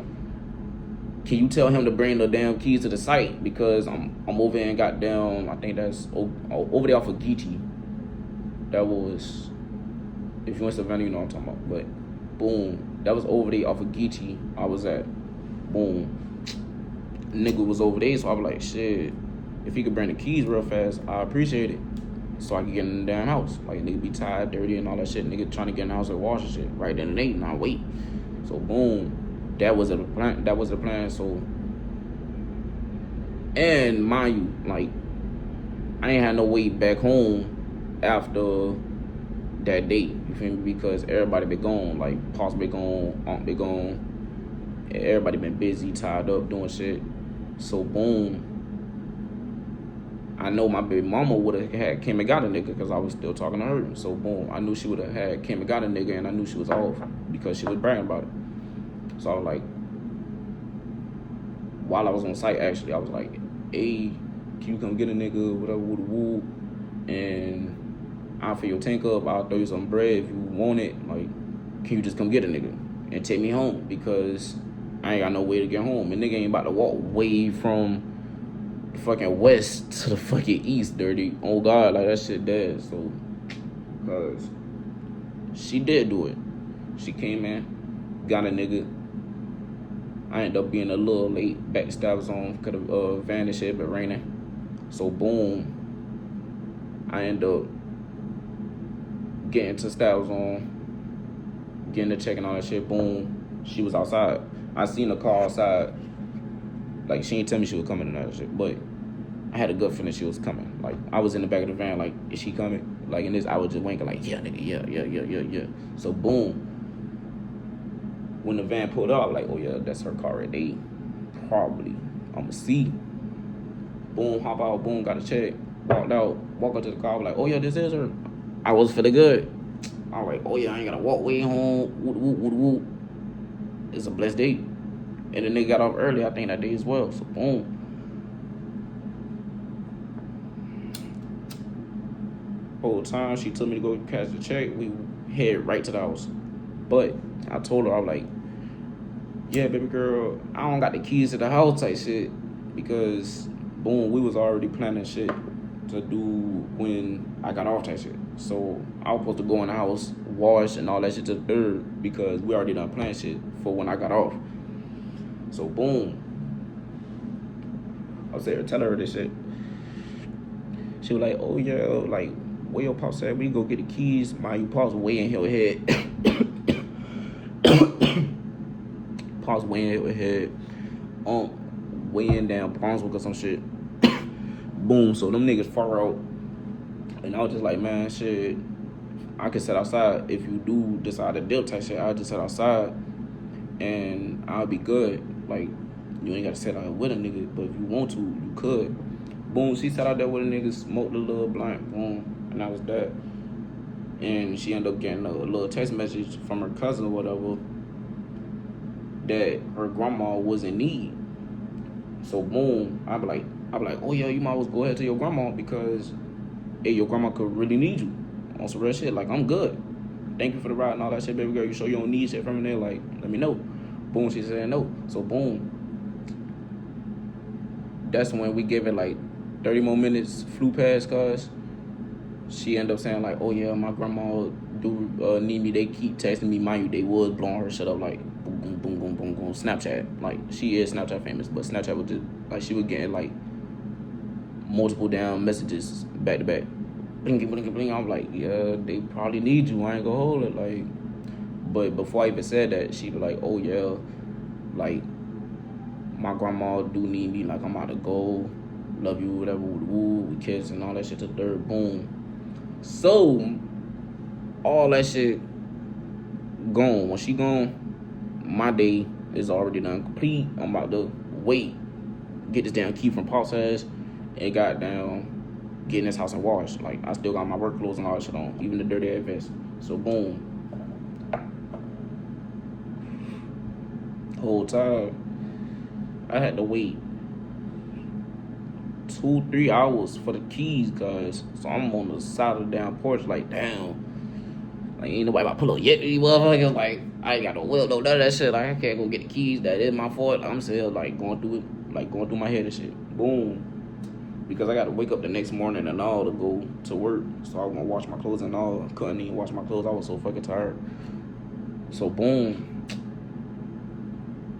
can you tell him to bring the damn keys to the site? Because I'm over and got down, I think that's over there off of Geechee. That was, if you went to Savannah, you know what I'm talking about. But boom, that was over there off of Geechee. I was at, boom, nigga was over there. So I was like, shit, if he could bring the keys real fast, I appreciate it. so I can get in the damn house. Like, nigga be tired, dirty, and all that shit. Nigga trying to get in the house and wash and shit. Right then and there, now wait. So boom, that was the plan. That was the plan. So, and mind you, like, I ain't had no way back home after that date. You feel me? Because everybody been gone. Like, Pops been gone, Aunt been gone. Everybody been busy, tied up, doing shit. So boom, I know my baby mama would have had came and got a nigga because I was still talking to her. So boom, I knew she would have had came and got a nigga, and I knew she was off because she was bragging about it. So I was like, while I was on site, actually, I was like, hey, can you come get a nigga, whatever, woo, and I'll fill your tank up, I'll throw you some bread if you want it. Like, can you just come get a nigga and take me home? Because I ain't got no way to get home. And nigga ain't about to walk way from the fucking west to the fucking east, dirty. Oh God, like that shit dead. So, cause she did do it. She came in, got a nigga. I ended up being a little late. Backstab was on because of van and shit, but raining. So boom, I ended up getting to Styles on, getting the check and all that shit. Boom, she was outside. I seen the car outside. Like, she didn't tell me she was coming and all that shit, but I had a gut feeling she was coming. Like, I was in the back of the van, like, is she coming? Like, in this, I was just winking, like, yeah, nigga, yeah. So boom, when the van pulled up, like, oh yeah, that's her car right there. Probably, I'ma see. Boom, hop out, boom, got a check, walked out, walk up to the car, I was like, oh yeah, this is her. I was feeling good. I was like, oh yeah, I ain't gotta walk way home, woo. It's a blessed day. And the nigga got off early, I think, that day as well. So boom. Whole time she told me to go cash the check, we head right to the house. But I told her, I was like, yeah, baby girl, I don't got the keys to the house type shit. Because boom, we was already planning shit to do when I got off type shit. So I was supposed to go in the house, wash and all that shit to the third, because we already done planned shit for when I got off. So boom, I was there telling her this shit. She was like, oh yeah, like, where your pops at? We go get the keys. My you pops way in your head. Pops way in your head. Way in down Brunswick or some shit. Boom, so them niggas far out. And I was just like, man, shit, I can sit outside. If you do decide to deal type shit, I'll just sit outside and I'll be good. Like, you ain't gotta sit out with a nigga, but if you want to, you could. Boom, she sat out there with a nigga, smoked a little blunt, boom, and that was that. And she ended up getting a little text message from her cousin or whatever that her grandma was in need. So boom, I be like, oh yeah, you might as well go ahead to your grandma because, hey, your grandma could really need you on some real shit. Like, I'm good. Thank you for the ride and all that shit, baby girl. You sure you don't need shit from there? Like, let me know. Boom, she said no. So boom, that's when we give it like 30 more minutes flew past, cause she ended up saying like, oh yeah, my grandma do need me. They keep texting me. Mind you, they was blowing her shit up like boom. Snapchat. Like, she is Snapchat famous, but Snapchat was just like, she was getting like multiple down messages back to back. Bling. I'm like, yeah, they probably need you. I ain't gonna hold it. Like, but before I even said that, she was like, oh yeah, like, my grandma do need me. Like, I'm about to go. Love you, whatever, woo, we kiss and all that shit to the third. Boom. So all that shit gone. When she gone, my day is already done complete. I'm about to wait, get this damn key from Paul's ass, and got down, get in this house and wash. Like, I still got my work clothes and all that shit on, even the dirty ass vest. So boom, whole time I had to wait 2-3 hours for the keys, cause so I'm on the side of the damn porch, like, damn. Like, ain't nobody about to pull up yet, these motherfuckers. Like, I ain't got no will, no none of that shit. Like, I can't go get the keys. That is my fault. I'm still, like, going through my head and shit. Boom. Because I got to wake up the next morning and all to go to work. So I was going to wash my clothes and all. Couldn't even wash my clothes. I was so fucking tired. So, boom.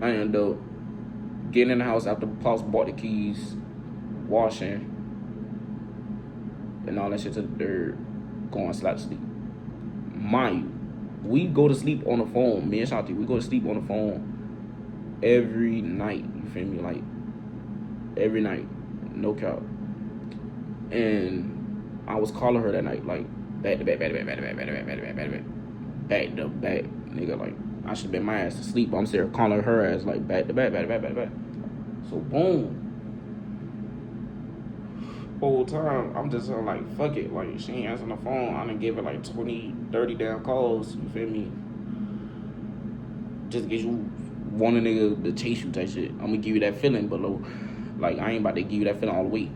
I ended up getting in the house after Pops bought the keys, washing. and all that shit to the dirt, going to sleep. Mind you, we go to sleep on the phone. Me and Shanti, we go to sleep on the phone every night. You feel me? Like every night, no cap. And I was calling her that night, like back to back, back to back, back to back, back to back, back to back, back to back, back to back, nigga. Like I should been my ass to sleep. I'm sitting calling her ass like back to back, back to back, back to back. So boom. Whole time I'm just like fuck it, like she ain't answering the phone. I done give her like 20, 30 damn calls. You feel me? Just get you want a nigga to chase you type shit. I'm gonna give you that feeling, but like I ain't about to give you that feeling all the way.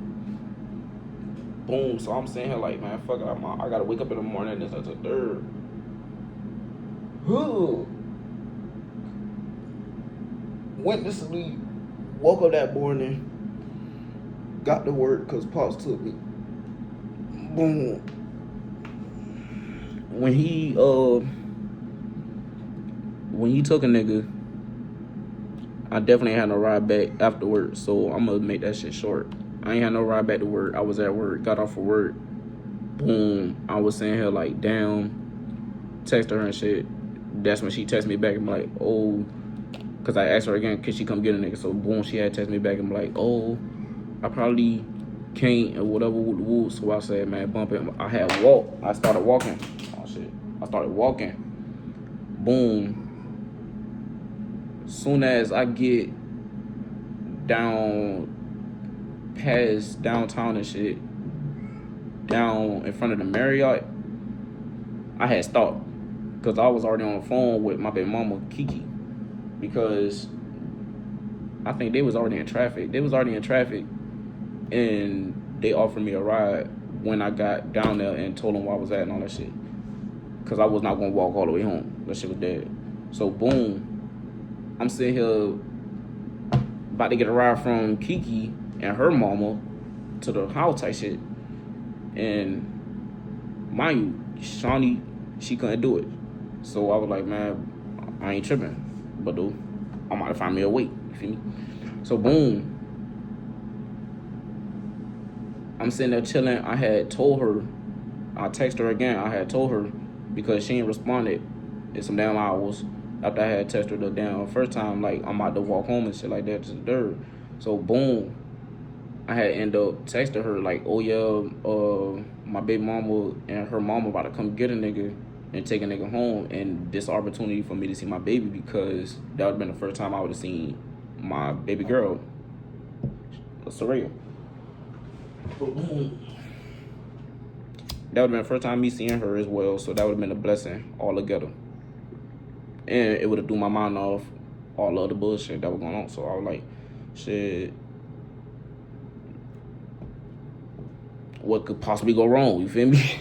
Boom. So I'm saying here like, man, fuck it. I gotta wake up in the morning. This is a third. Went to sleep. Woke up that morning. Got to work because Pops took me. Boom. When he took a nigga, I definitely had no ride back afterwards. So I'm gonna make that shit short. I ain't had no ride back to work. I was at work, got off of work. Boom. I was sitting here like, damn. Text her and shit. That's when she texted me back and be like, oh, because I asked her again, could she come get a nigga? So boom, she had text me back and be like, oh, I probably can't or whatever. So I said, man, bump it. I started walking. Oh shit. I started walking. Boom. Soon as I get down past downtown and shit, down in front of the Marriott, I had stopped because I was already on the phone with my baby mama Kiki, because I think they was already in traffic. And they offered me a ride when I got down there and told them where I was at and all that shit, because I was not gonna walk all the way home. That shit was dead. So boom, I'm sitting here about to get a ride from Kiki and her mama to the house type shit. And mind you, Shawnee, she couldn't do it. So I was like, man, I ain't tripping. But dude, I'm about to find me a way. You feel me? So boom, I'm sitting there chilling. I had told her, I texted her again. I had told her because she ain't responded in some damn hours after I had texted her the damn first time, like I'm about to walk home and shit like that to the dirt. So boom, I had end up texting her like, oh yeah, my baby mama and her mama about to come get a nigga and take a nigga home, and this opportunity for me to see my baby, because that would have been the first time I would have seen my baby girl, Soraya. That would have been the first time me seeing her as well, so that would have been a blessing all together. And it would have threw my mind off all the other bullshit that was going on. So I was like, shit, what could possibly go wrong? You feel me?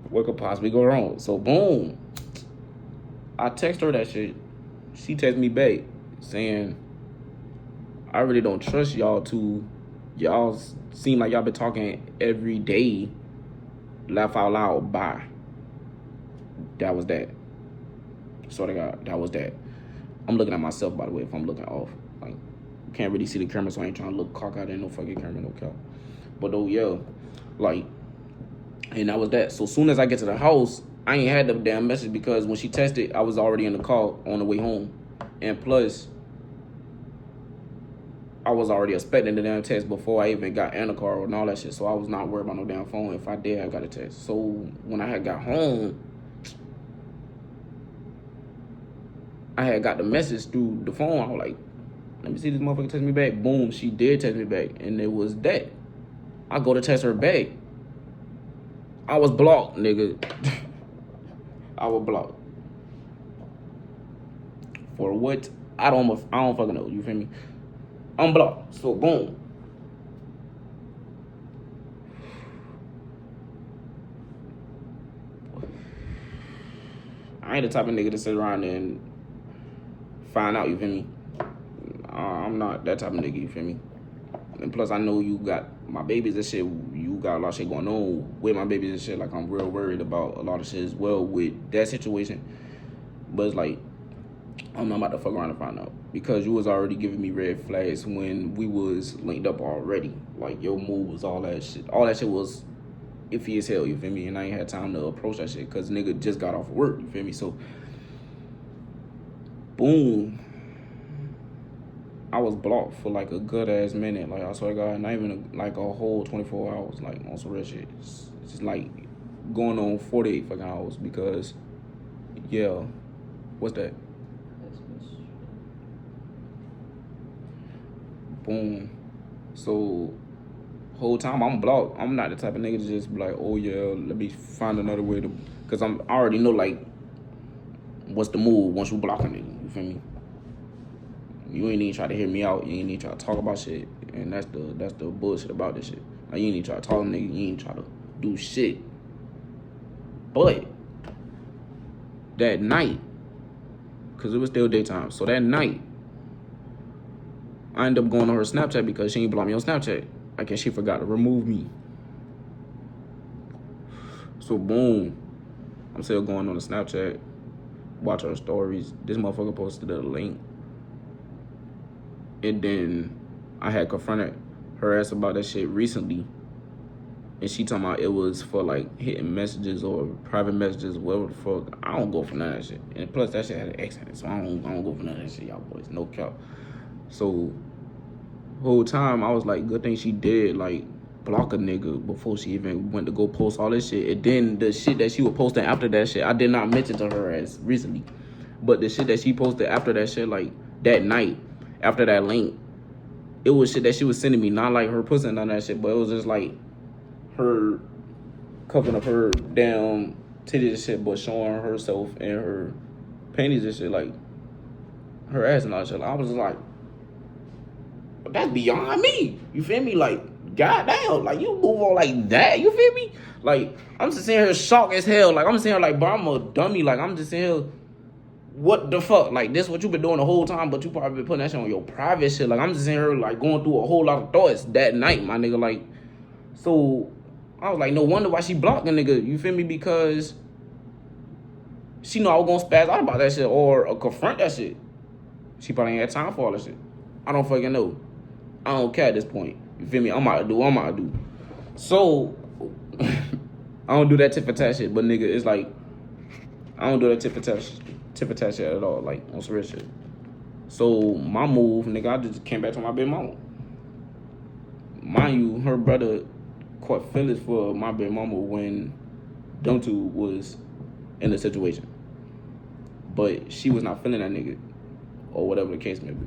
What could possibly go wrong? So boom, I text her that shit. She texted me back saying, I really don't trust y'all two. Y'all seem like y'all been talking every day. Laugh out loud. Bye. That was that. Swear to God, that was that. I'm looking at myself, by the way, if I'm looking off. Like, can't really see the camera, so I ain't trying to look cockeyed in no fucking camera, no cap. But though, yeah, like, and that was that. So soon as I get to the house, I ain't had the damn message, because when she texted, I was already in the car on the way home. And plus, I was already expecting the damn text before I even got in the car and all that shit. So I was not worried about no damn phone. If I did, I got a text. So when I had got home, I had got the message through the phone. I was like, let me see this motherfucker text me back. Boom, she did text me back. And it was that. I go to text her back. I was blocked, nigga. I was blocked. For what? I don't fucking know. You feel me? I'm blocked. So boom. I ain't the type of nigga to sit around and find out, you feel me? I'm not that type of nigga, you feel me? And plus, I know you got my babies and shit. You got a lot of shit going on with my babies and shit. Like, I'm real worried about a lot of shit as well with that situation. But it's like, I'm not about to fuck around and find out. Because you was already giving me red flags when we was linked up already. Like, your move was all that shit. All that shit was iffy as hell, you feel me? And I ain't had time to approach that shit because nigga just got off work, you feel me? So, boom. I was blocked for like a good ass minute. Like, I swear to God, not even like a whole 24 hours, like on some real shit. It's just like going on 48 fucking hours because, yeah. What's that? Boom. So, whole time I'm blocked. I'm not the type of nigga to just be like, oh yeah, let me find another way to, because I already know like what's the move once you block a nigga. You feel me? You ain't even try to hear me out. You ain't even try to talk about shit, and that's the bullshit about this shit. Like, you ain't even try to talk to nigga. You ain't try to do shit. But that night, because it was still daytime, so that night I ended up going on her Snapchat because she ain't blocked me on Snapchat. I guess she forgot to remove me. So boom, I'm still going on the Snapchat, watch her stories. This motherfucker posted a link. And then I had confronted her ass about that shit recently. And she talking about it was for like hitting messages or private messages, whatever the fuck. I don't go for none of that shit. And plus that shit had an X in it, so I don't go for none of that shit, y'all boys. No cap. So whole time I was like, good thing she did like block a nigga before she even went to go post all this shit. And then the shit that she was posting after that shit, I did not mention to her ass recently. But the shit that she posted after that shit, like that night, after that link, it was shit that she was sending me, not like her pussy and none of that shit, but it was just like her covering up her damn titties and shit, but showing herself and her panties and shit, like her ass and all that shit. I was just like, that's beyond me. You feel me? Like, goddamn, like you move on like that. You feel me? Like, I'm just sitting here shocked as hell. Like, I'm sitting here like, bro, I'm a dummy. Like, I'm just sitting here, what the fuck? Like, this what you been doing the whole time, but you probably been putting that shit on your private shit. Like, I'm just sitting here like going through a whole lot of thoughts that night, my nigga. Like, so I was like, no wonder why she blocked the nigga. You feel me? Because she know I was gonna spaz out about that shit or confront that shit. She probably ain't had time for all that shit. I don't fucking know. I don't care at this point. You feel me? I'm out to do what I'm out to do. So, I don't do that tit for tat shit, but nigga, it's like, I don't do that tit for tat shit at all, like, on some real shit. So, my move, nigga, I just came back to my baby mama. Mind you, her brother caught feelings for my baby mama when them two was in the situation. But she was not feeling that nigga, or whatever the case may be.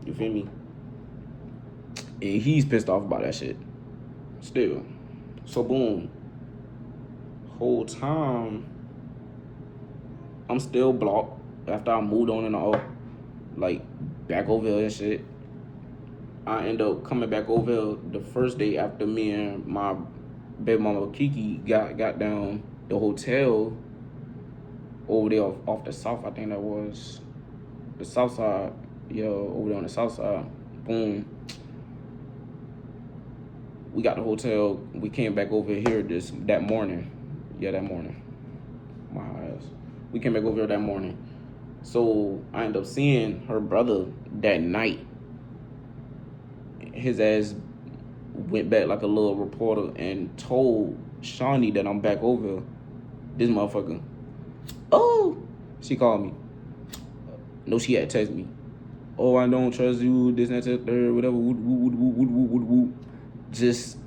You feel me? And he's pissed off about that shit. Still. So boom. Whole time, I'm still blocked after I moved on and all. Like, back over here and shit. I end up coming back over here the first day after me and my baby mama Kiki got down the hotel over there off the south, I think that was. The south side. Yeah, over there on the south side. Boom. We got the hotel. We came back over here that morning. Yeah, that morning. My ass. We came back over here that morning. So I ended up seeing her brother that night. His ass went back like a little reporter and told Shawnee that I'm back over here. This motherfucker. Oh, she called me. No, she had texted me. Oh, I don't trust you, this, that, third, whatever, woo. Just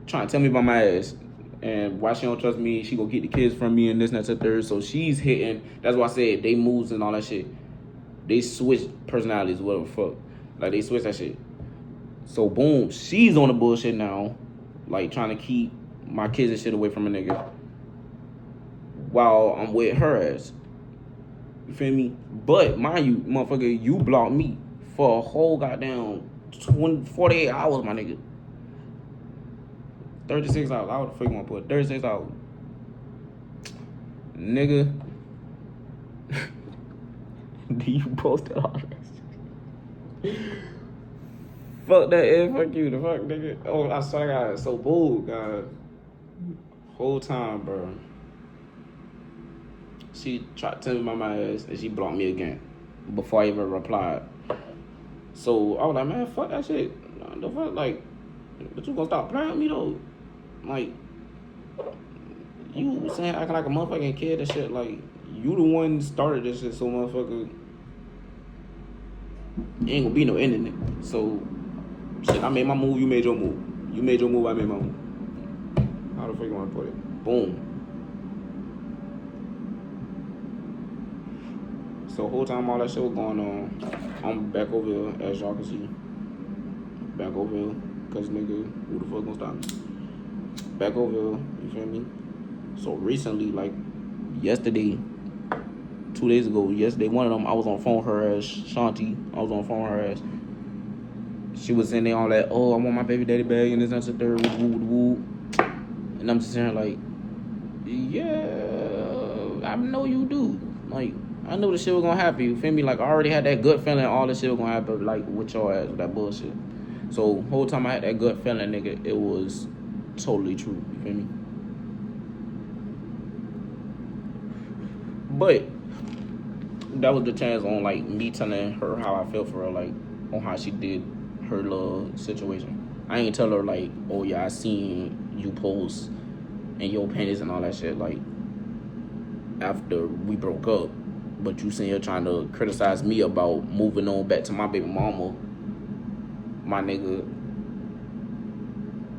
trying to tell me about my ass. And why she don't trust me, she gonna get the kids from me and this, that, third. So she's hitting, that's why I said they moves and all that shit. They switch personalities, whatever fuck. Like, they switch that shit. So, boom, she's on the bullshit now. Like, trying to keep my kids and shit away from a nigga. While I'm with her ass. You feel me? But, mind you, motherfucker, you blocked me for a whole goddamn 48 hours, my nigga. 36 hours. I would have freaking want to put 36 hours. Nigga. Do you post all that? Fuck that, fuck you, the fuck, nigga. Oh, I swear I got so bold, God. Whole time, bro. She tried to tell me about my ass, and she blocked me again before I even replied. So I was like, man, fuck that shit. The fuck, like, but you gonna stop playing with me though? Like, you saying acting like a motherfucking kid and shit. Like, you the one started this shit, so motherfucker, ain't gonna be no ending it. So, shit, I made my move, you made your move. You made your move, I made my move. How the fuck you wanna put it? Boom. So, whole time all that shit was going on, I'm back over here, as y'all can see. Back over here, cause nigga, who the fuck gonna stop me? Back over here, you feel me? So recently, like yesterday, 2 days ago, yesterday, one of them, I was on the phone with her ass, Shanti. I was on the phone with her ass. She was in there all that, oh, I want my baby daddy back, and this, and that, third, woo. And I'm just saying, like, yeah, I know you do. Like, I knew the shit was gonna happen, you feel me? Like, I already had that gut feeling all this shit was gonna happen, like, with your ass, with that bullshit. So, whole time I had that gut feeling, nigga, it was totally true, you feel me? But that was the chance on, like, me telling her how I felt for her, like, on how she did her little situation. I ain't tell her, like, oh, yeah, I seen you post and your panties and all that shit, like, after we broke up. But you seen her trying to criticize me about moving on back to my baby mama. My nigga,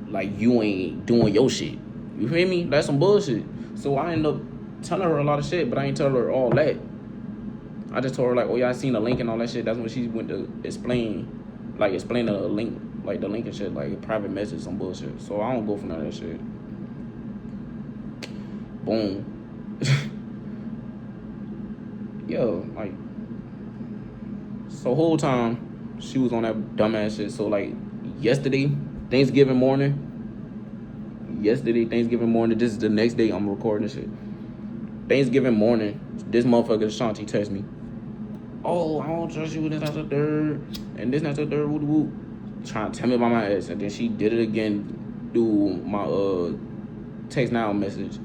like, you ain't doing your shit. You feel me? That's some bullshit. So I ended up telling her a lot of shit, but I ain't tell her all that. I just told her, like, oh, yeah, I seen the link and all that shit. That's when she went to explain the link, like, the link and shit, like, a private message, some bullshit. So I don't go for none of that shit. Boom. Yo, like, so whole time, she was on that dumbass shit. So, like, yesterday, Thanksgiving morning, this is the next day I'm recording this shit. Thanksgiving morning, this motherfucker Shanti text me, oh, I don't trust you, this, that's the third, and this, that's the third, woo. Trying to tell me about my ass. And then she did it again through my text now message.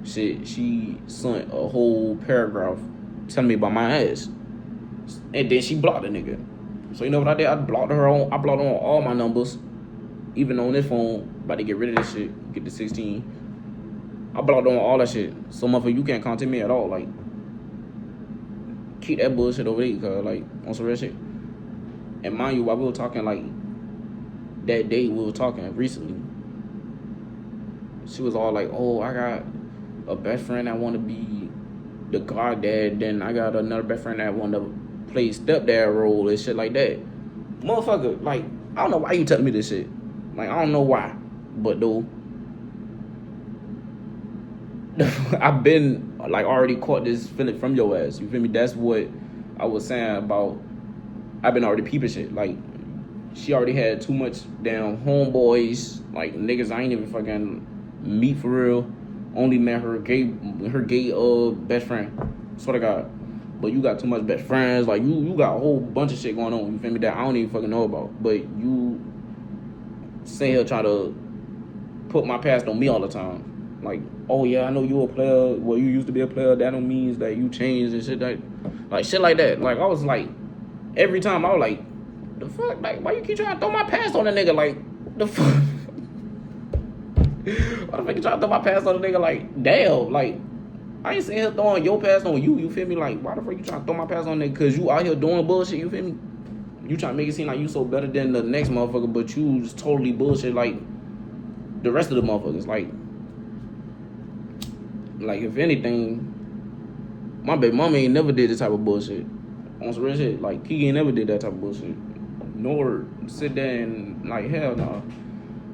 Shit, she sent a whole paragraph telling me about my ass. And then she blocked the nigga. So you know what I did? I blocked her on all my numbers. Even on this phone, about to get rid of this shit, get the 16. I blocked on all that shit. So motherfucker, you can't contact me at all. Like, keep that bullshit over there, cause like, on some real shit. And mind you, while we were talking, like, that day we were talking recently, she was all like, oh, I got a best friend that want to be the goddad, then I got another best friend that want to play stepdad role and shit like that. Motherfucker, like, I don't know why you telling me this shit. Like, I don't know why, but though, I've been, like, already caught this feeling from your ass. You feel me? That's what I was saying about, I've been already peeping shit. Like, she already had too much damn homeboys, like, niggas I ain't even fucking meet for real. Only met her gay best friend. Swear to God. But you got too much best friends. Like, you got a whole bunch of shit going on. You feel me? That I don't even fucking know about. But you say her try to put my past on me all the time. Like, oh yeah, I know you a player. Well, you used to be a player. That don't mean that you changed and shit like shit like that. Like, I was like, every time I was like, the fuck? Like, why you keep trying to throw my past on the nigga? Like, the fuck? Why the fuck you trying to throw my past on the nigga? Like, damn, like, I ain't saying her throwing your past on you, you feel me? Like, why the fuck you trying to throw my past on nigga? Cause you out here doing bullshit, you feel me? You trying to make it seem like you so better than the next motherfucker, but you just totally bullshit like the rest of the motherfuckers. Like if anything, my baby mama ain't never did this type of bullshit. On some real shit. Like, Kiki ain't never did that type of bullshit. Nor sit there and, like, hell no.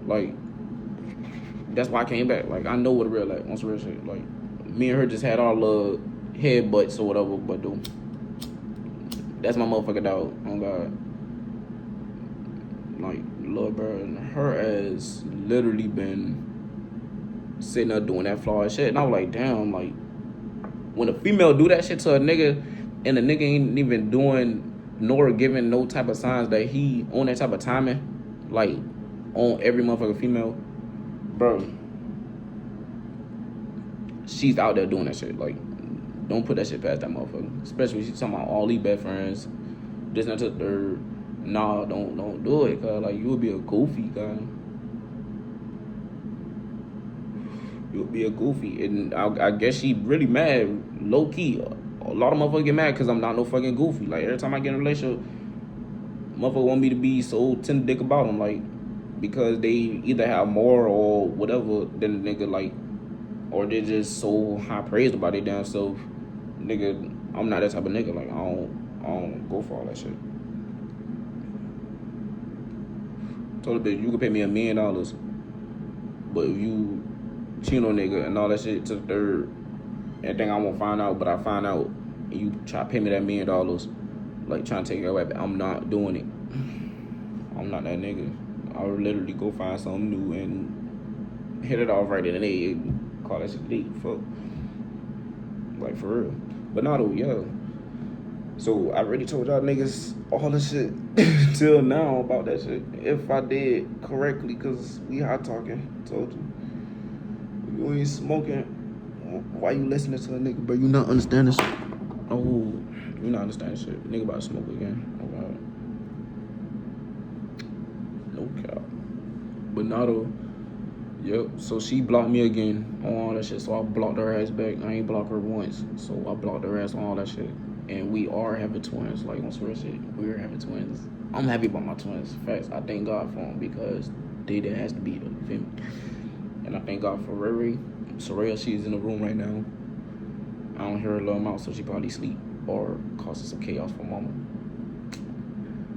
Like, that's why I came back. Like, I know what a real, like, on some real shit. Like, me and her just had our little headbutts or whatever, but dude, that's my motherfucker dog. Oh God. Like, Lord, bro, and her ass literally been sitting there doing that flawed shit. And I was like, damn, like, when a female do that shit to a nigga and the nigga ain't even doing nor giving no type of signs that he on that type of timing, like, on every motherfucking female, bro, she's out there doing that shit. Like, Don't put that shit past that motherfucker. Especially when she's talking about all these best friends. This not to the third. Nah, don't do it, cause like you would be a goofy guy. You would be a goofy, and I guess she really mad, low key. A lot of motherfuckers get mad because I'm not no fucking goofy. Like every time I get in a relationship, motherfucker want me to be so tender dick about them, like because they either have more or whatever than the nigga, like, or they're just so high praised about their damn self. Nigga, I'm not that type of nigga. Like I don't go for all that shit. Told the bitch, you can pay me $1 million, but if you cheat on nigga and all that shit to the third, everything I won't find out, but I find out, and you try to pay me that $1 million, like trying to take it away, but I'm not doing it. I'm not that nigga. I would literally go find something new and hit it off right in the day and call that shit date. Fuck. Like for real. But not though, yeah. So I already told y'all niggas all the shit till now about that shit. If I did correctly, cause we hot talking. Told you. You ain't smoking. Why you listening to a nigga, bro? You not understanding shit. Oh, you not understanding shit. Nigga about to smoke again. Oh god. No cap. But not though. Yep, so she blocked me again on all that shit, so I blocked her ass back. I ain't blocked her once, so I blocked her ass on all that shit. And we are having twins, like on some real shit. We're having twins. I'm happy about my twins. Facts, I thank God for them because they didn't have to be there, you feel me? And I thank God for Riri. Soraya, she's in the room right now. I don't hear her little mouth, so she probably sleep or causing some chaos for mama.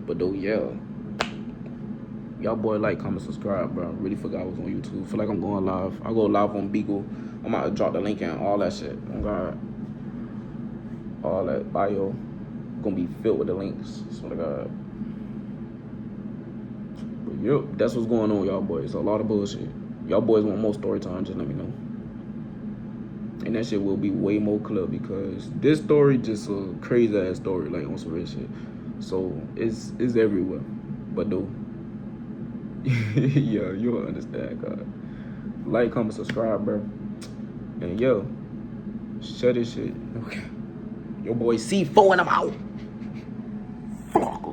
But though, yeah. Y'all boy like, comment, subscribe, bro. Really forgot I was on YouTube. Feel like I'm going live. I go live on Beagle. I'm about to drop the link in, all that shit. Oh God. All that bio gonna be filled with the links. Swear to God. But yep, that's what's going on, y'all boys. A lot of bullshit. Y'all boys want more story time, just let me know. And that shit will be way more clear because this story just a crazy ass story, like on some real shit. So it's everywhere. But though. Yeah, you'll understand, God. Like, comment, subscribe, bro. And yo, shut this shit. Okay. Your boy C4 and I'm out. Fuck.